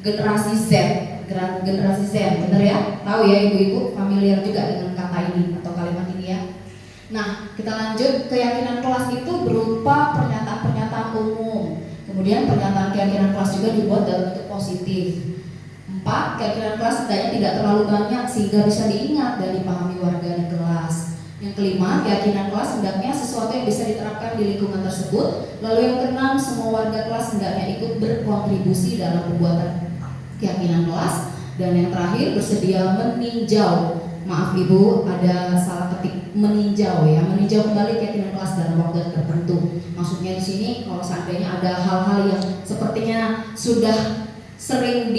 generasi Z, bener ya? Tahu ya Ibu-ibu, familiar juga dengan kata ini atau kalimat ini ya. Nah, kita lanjut. Keyakinan kelas itu berupa pernyataan-pernyataan umum. Kemudian pernyataan keyakinan kelas juga dibuat dalam bentuk positif. 4. Keyakinan kelas hendaknya tidak terlalu banyak sehingga bisa diingat dan dipahami warga di kelas. Yang kelima, keyakinan kelas hendaknya sesuatu yang bisa diterapkan di lingkungan tersebut. Lalu yang keenam, semua warga kelas hendaknya ikut berkontribusi dalam pembuatan keyakinan kelas. Dan yang terakhir, bersedia meninjau. Maaf Ibu, ada salah ketik, meninjau ya, meninjau kembali keyakinan kelas dalam waktu tertentu. Maksudnya di sini kalau seandainya ada hal-hal yang sepertinya sudah sering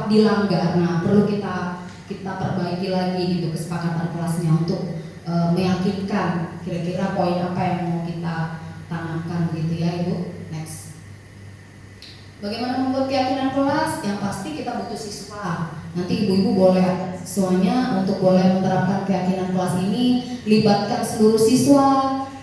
dilanggar, nah perlu kita perbaiki lagi gitu kesepakatan kelasnya untuk meyakinkan kira-kira poin apa yang mau kita tanamkan gitu ya Ibu. Next. Bagaimana membuat keyakinan kelas? Yang pasti kita butuh siswa. Nanti Ibu-ibu boleh siswanya untuk boleh menerapkan keyakinan kelas ini, libatkan seluruh siswa,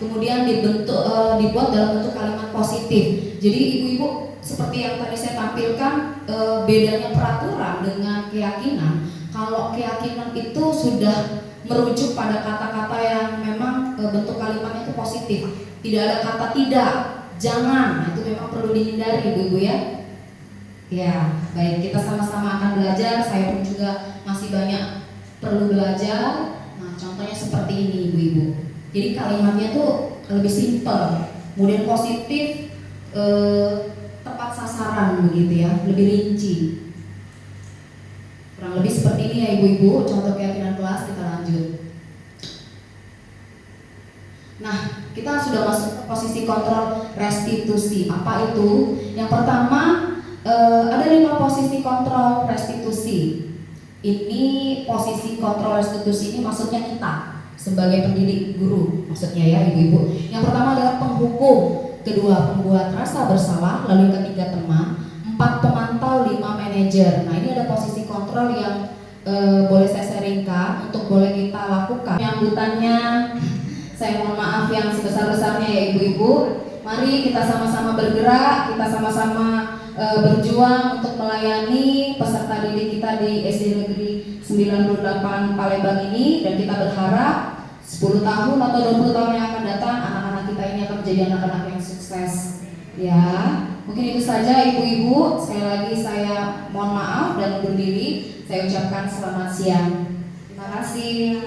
kemudian dibuat dalam bentuk kalimat positif. Jadi Ibu-ibu seperti yang tadi saya tampilkan, bedanya peraturan dengan keyakinan. Kalau keyakinan itu sudah merujuk pada kata-kata yang memang bentuk kalimatnya itu positif. Tidak ada kata tidak, jangan, itu memang perlu dihindari Ibu-ibu ya. Ya, baik, kita sama-sama akan belajar. Saya pun juga masih banyak perlu belajar. Nah, contohnya seperti ini Ibu-ibu. Jadi kalimatnya tuh lebih simpel, kemudian positif, tepat sasaran begitu ya, lebih rinci. Kurang lebih seperti ini ya ibu-ibu, contoh keyakinan kelas. Kita lanjut. Nah, kita sudah masuk ke posisi kontrol restitusi. Apa itu? Yang pertama, ada 5 posisi kontrol restitusi. Ini posisi kontrol restitusi ini maksudnya kita sebagai pendidik guru, maksudnya ya ibu-ibu. Yang pertama adalah penghukum, kedua pembuat rasa bersalah, lalu yang ketiga teman, 4 pemantau, 5 manajer. Nah, ini ada posisi kontrol yang boleh saya sharingkan untuk boleh kita lakukan. Penyambutannya saya mohon maaf yang sebesar-besarnya ya ibu-ibu. Mari kita sama-sama bergerak, kita sama-sama berjuang untuk melayani peserta didik kita di SD Negeri 98 Palembang ini, dan kita berharap 10 tahun atau 20 tahun yang akan datang anak-anak kita ini akan menjadi anak-anak yang sukses. Ya, mungkin itu saja ibu-ibu. Sekali lagi saya mohon maaf dan undur diri. Saya ucapkan selamat siang. Terima kasih.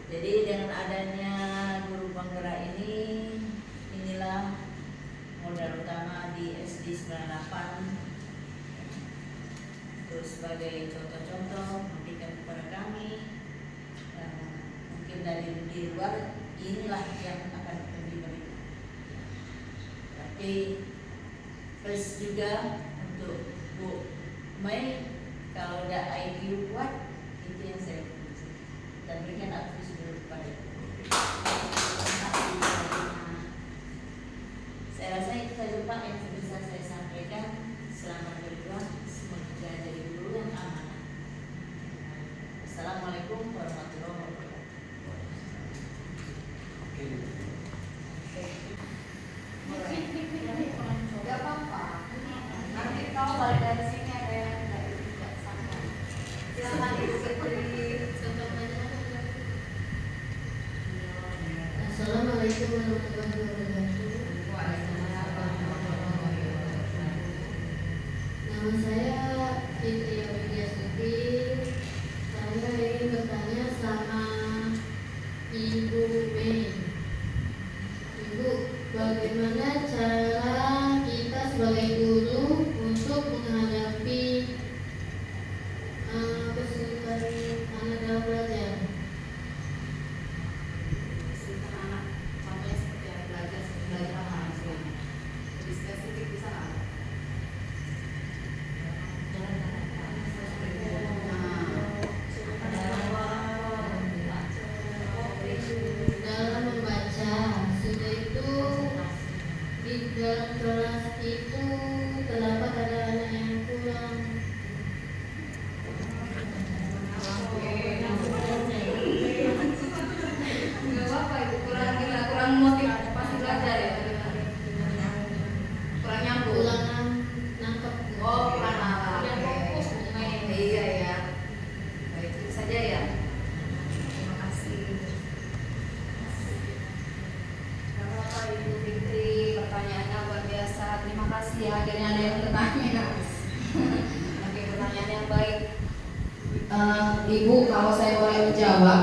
Jadi dengan adanya guru penggerak ini, inilah modal utama di SD 98 untuk sebagai contoh-contoh memberikan kepada kami. Mungkin dari di luar inilah yang akan kami berikan. Tapi plus juga untuk Bu Mei, kalau ada IQ kuat, itu yang saya puji dan berikan advice dulu kepada Ibu. Saya rasa itu saja Pak yang bisa saya sampaikan. Selamat berjuang, semoga jadi guru yang amanah. Assalamualaikum warahmatullahi wabarakatuh. Gak apa-apa. Nanti kalau balik dari sini ada yang tidak sama. Silakan Ibu Fitri. Assalamualaikum warahmatullahi wabarakatuh. Nama saya Cynthia Widya Suti. Saya ingin baik. Ibu, kalau saya boleh menjawab,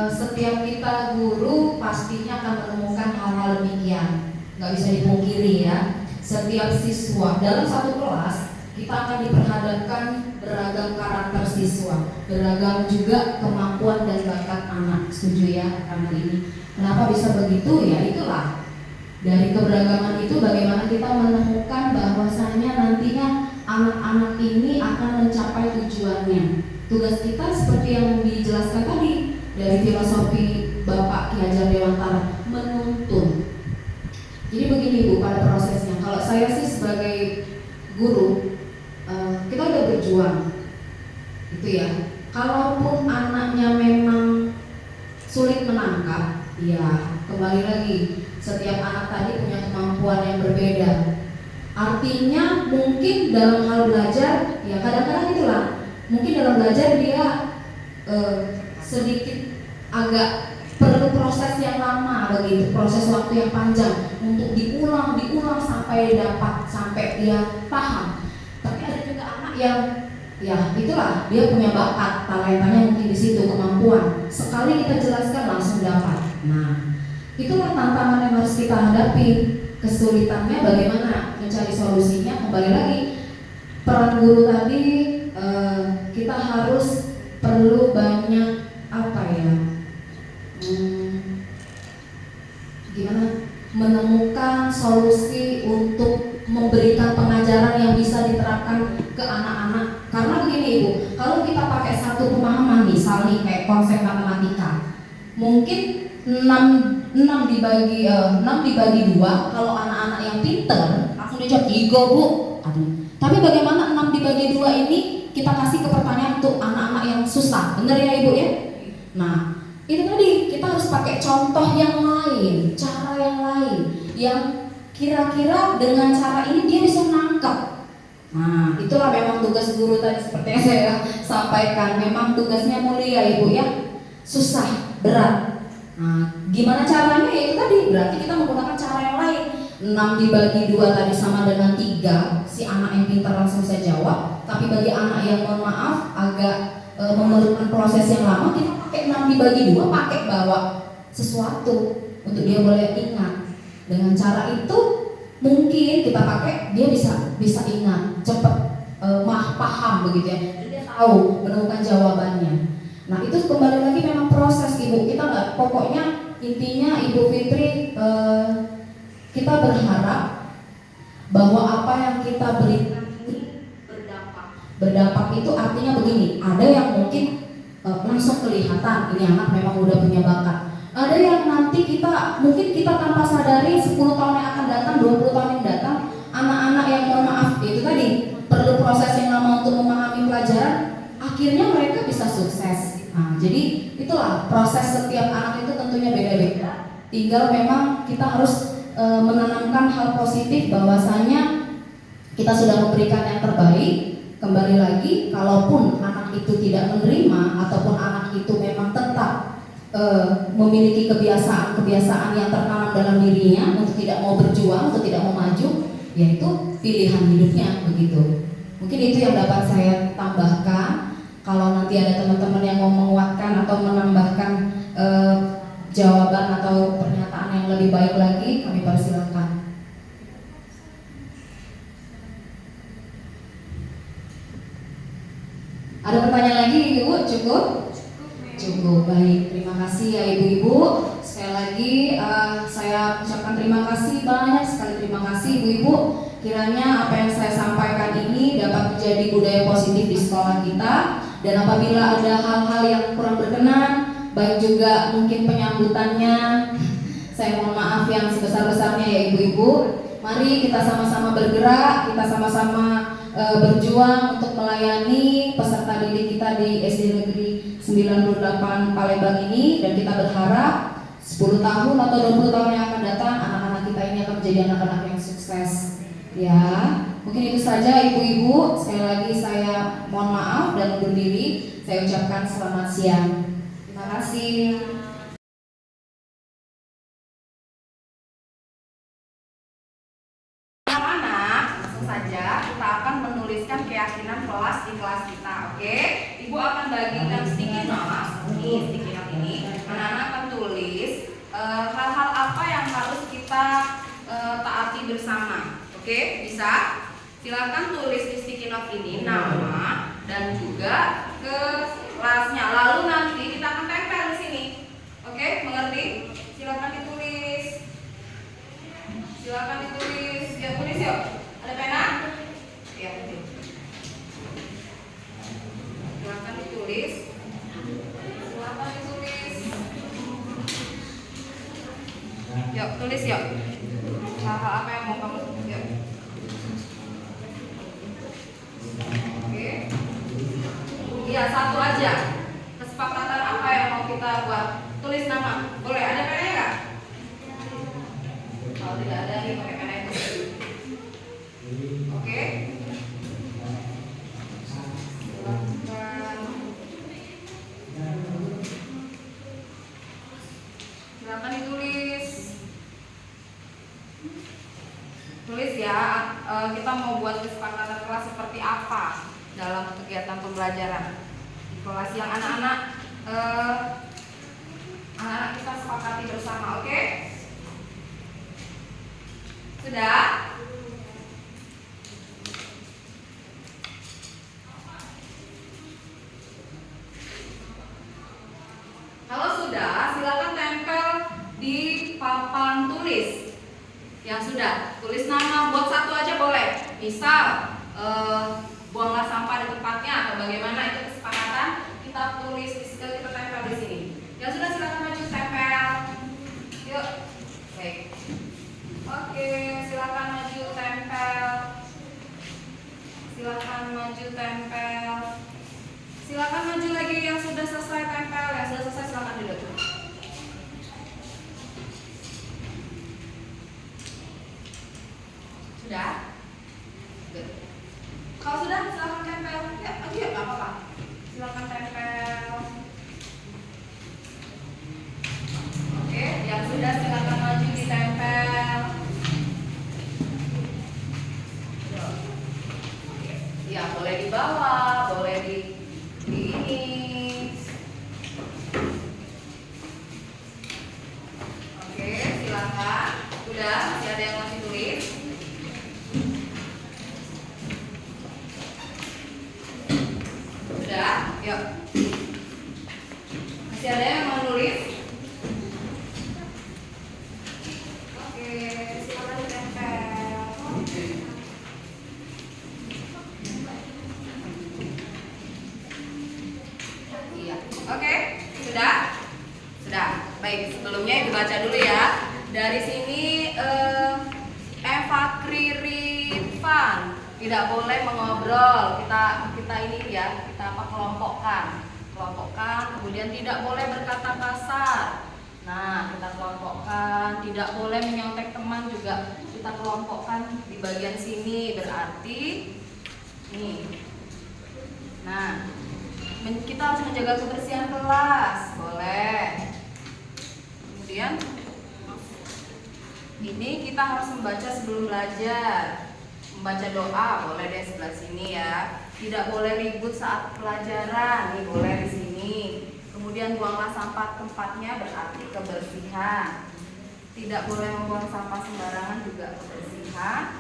setiap kita guru pastinya akan menemukan hal-hal demikian, nggak bisa dipungkiri ya. Setiap siswa dalam satu kelas kita akan diperhadapkan beragam karakter siswa, beragam juga kemampuan dan bakat anak. Setuju ya karena ini. Kenapa bisa begitu? Ya itulah, dari keberagaman itu bagaimana kita menemukan bahwasanya nantinya anak-anak ini akan mencapai tujuannya. Tugas kita seperti yang dijelaskan tadi dari filosofi Bapak Ki Hajar Dewantara, menuntun. Jadi begini Bu, pada prosesnya, kalau saya sih sebagai guru, kita udah berjuang, gitu ya. Kalaupun anaknya memang sulit menangkap, ya kembali lagi, setiap anak tadi punya kemampuan yang berbeda. Artinya mungkin dalam hal belajar, ya kadang-kadang itulah, mungkin dalam belajar dia sedikit agak perlu proses yang lama begitu, proses waktu yang panjang untuk diulang sampai dapat, sampai dia paham. Tapi ada juga anak yang ya itulah, dia punya bakat, talentanya mungkin di situ, kemampuan. Sekali kita jelaskan langsung dapat. Nah, itulah tantangan yang harus kita hadapi. Kesulitannya bagaimana mencari solusinya. Kembali lagi, peran guru tadi, kita harus perlu banyak apa ya, gimana menemukan solusi untuk memberikan pengajaran yang bisa diterapkan ke anak-anak. Karena begini Ibu, kalau kita pakai satu pemahaman, misalnya kayak konsep matematika, mungkin 6 dibagi 2, kalau anak-anak yang pinter langsung dijawab 3 Bu. Tapi bagaimana 6 dibagi 2 ini kita kasih ke pertanyaan untuk anak-anak yang susah, bener ya Ibu ya? Nah, itu tadi kita harus pakai contoh yang lain, cara yang lain, yang kira-kira dengan cara ini dia bisa nangkep. Nah, itulah memang tugas guru tadi seperti yang saya sampaikan. Memang tugasnya mulia Ibu ya, susah, berat. Nah, gimana caranya? Ya itu tadi, berarti kita menggunakan cara yang lain. 6 dibagi 2 tadi sama dengan 3, si anak yang pintar langsung bisa jawab. Tapi bagi anak yang mohon maaf agak memerlukan proses yang lama, kita pakai 6 dibagi 2, pakai bawa sesuatu untuk dia boleh ingat. Dengan cara itu mungkin kita pakai, dia bisa ingat, cepat paham begitu ya. Dia tahu menemukan jawabannya. Nah, itu kembali lagi memang proses Ibu. Kita nggak, pokoknya intinya Ibu Fitri, kita berharap bahwa apa yang kita berikan ini berdampak itu artinya begini, ada yang mungkin langsung kelihatan ini anak memang udah punya bakat. Ada yang nanti mungkin kita tanpa sadari 10 tahun yang akan datang, 20 tahun yang datang, anak-anak yang mohon maaf itu tadi perlu proses yang lama untuk memahami pelajaran, akhirnya mereka bisa sukses. Nah, jadi itulah proses setiap anak itu tentunya beda-beda. Tinggal memang kita harus menanamkan hal positif bahwasanya kita sudah memberikan yang terbaik. Kembali lagi, kalaupun anak itu tidak menerima ataupun anak itu memang tetap memiliki kebiasaan yang tertanam dalam dirinya untuk tidak mau berjuang, untuk tidak mau maju, yaitu pilihan hidupnya begitu. Mungkin itu yang dapat saya tambahkan. Kalau nanti ada teman-teman yang mau menguatkan atau menambahkan jawaban atau pernyataan yang lebih baik lagi, kami persilakan. Ada pertanyaan lagi Ibu? Cukup? Cukup, baik. Terima kasih ya Ibu-Ibu. Sekali lagi saya ucapkan terima kasih, banyak sekali terima kasih Ibu-Ibu. Kiranya apa yang saya sampaikan ini dapat menjadi budaya positif di sekolah kita. Dan apabila ada hal-hal yang kurang berkenan, baik juga mungkin penyambutannya, saya mohon maaf yang sebesar-besarnya ya Ibu-Ibu. Mari kita sama-sama bergerak, kita sama-sama berjuang untuk melayani peserta didik kita di SD Negeri 98 Palembang ini. Dan kita berharap 10 tahun atau 20 tahun yang akan datang, anak-anak kita ini akan menjadi anak-anak yang sukses. Ya, mungkin itu saja Ibu-Ibu. Sekali lagi saya mohon maaf dan undur diri. Saya ucapkan selamat siang. Terima kasih. Anak-anak, langsung saja. kita akan menuliskan keyakinan kelas di kelas kita. Oke, Ibu akan bagikan sticky note ini. Anak-anak akan tulis hal-hal apa yang harus kita taati bersama. Oke, bisa? Silakan tulis di sticky note ini nama dan juga kelasnya. Lalu nanti kita akan tempel di sini. Oke, mengerti? Silakan ditulis. Ya, tulis yuk. Ada pena? Ya, betul. Silakan ditulis. Yuk, tulis yuk. Hal-hal apa yang mau kamu yuk. Oke. Iya, satu aja. Kesepakatan apa yang mau kita buat? Tulis nama. Boleh, ada penanya nggak? Kalau tidak ada, nih pakai pena itu. Oke. Silakan ditulis. Tulis ya, kita mau buat kesepakatan kelas seperti apa dalam kegiatan pembelajaran di kelas yang anak-anak kita sepakati bersama, oke? Sudah? Kalau sudah, silakan tempel di papan tulis. Yang sudah, tulis nama, buat satu aja boleh. Misal, buanglah sampah di tempatnya atau bagaimana, itu kesepakatan. Kita tulis di situ, kita tempel di sini. Yang sudah, silakan maju tempel. Yuk, baik. Oke, silakan maju tempel. Silakan maju lagi yang sudah selesai tempel. Yang sudah selesai silakan duduk. Sudah? Good. Kalau sudah, silakan tempel. Ya, nggak apa-apa. Silakan tempel. Oke, yang sudah silakan maju ditempel. Ya, boleh di bawah, boleh di ini. Oke, silakan. Udah, masih ada yang masih tulis? Sudah, yuk. Masih ada yang mau nulis? Oke, silakan ditempel. Iya, oke, sudah? Sudah. Baik, sebelumnya Ibu baca dulu ya. Dari sini Eva Kririfan tidak boleh mengobrol. Kita ini ya, kita kelompokkan, kemudian tidak boleh berkata kasar. Nah, kita kelompokkan, tidak boleh menyontek teman juga kita kelompokkan di bagian sini, berarti nih. Nah, kita harus menjaga kebersihan kelas, boleh. Kemudian ini kita harus membaca sebelum belajar. Membaca doa boleh deh sebelah sini ya. Tidak boleh ribut saat pelajaran, nih boleh di sini. Kemudian buanglah sampah tempatnya, berarti kebersihan. Tidak boleh membuang sampah sembarangan, juga kebersihan.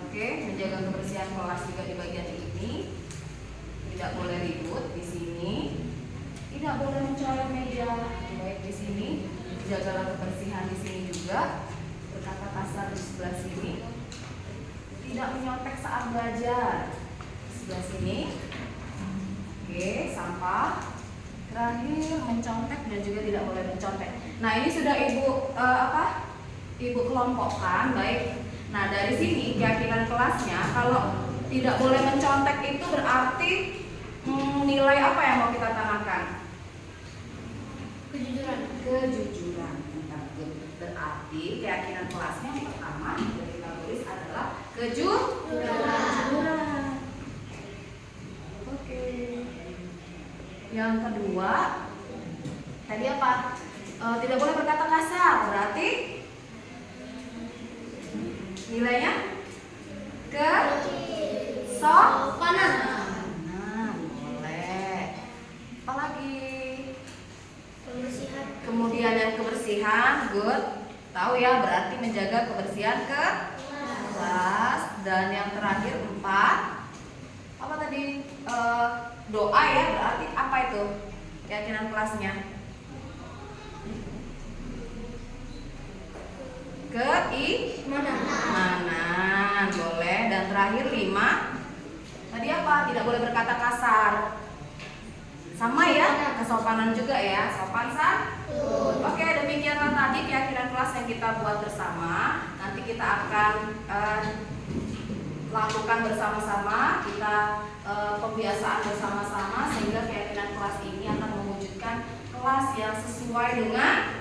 Oke, menjaga kebersihan kelas juga di bagian ini. Tidak boleh ribut di sini. Tidak boleh mencoret meja, baik di sini. Jagalah kebersihan di sini juga. Berkata kasar di sebelah sini. Tidak menyontek saat belajar di sebelah sini. Oke, sampah. Terakhir mencontek dan juga tidak boleh mencontek. Nah, ini sudah Ibu kelompokkan, baik. Nah, dari sini keyakinan kelasnya kalau tidak boleh mencontek itu berarti nilai apa yang mau kita tanamkan? Kejujuran. Berarti keyakinan kelasnya yang pertama yang kita tulis adalah kejujuran. Oke. Yang kedua tadi apa? Tidak boleh berkata kasar. Berarti nilainya Kesopanan. Nah, boleh. Apa lagi? Kebersihan. Kemudian yang kebersihan, good. Tahu ya, berarti menjaga kebersihan kelas. Dan yang terakhir 4. Apa tadi? Doa ya, berarti apa itu? Keyakinan kelasnya. Keimanan, boleh. Dan terakhir 5. Tadi apa? Tidak boleh berkata kasar. Sama ya, kesopanan juga ya, sopan Oke, demikianlah tadi keyakinan kelas yang kita buat bersama. Nanti kita akan lakukan bersama-sama, kita pembiasaan bersama-sama sehingga keyakinan kelas ini akan mewujudkan kelas yang sesuai dengan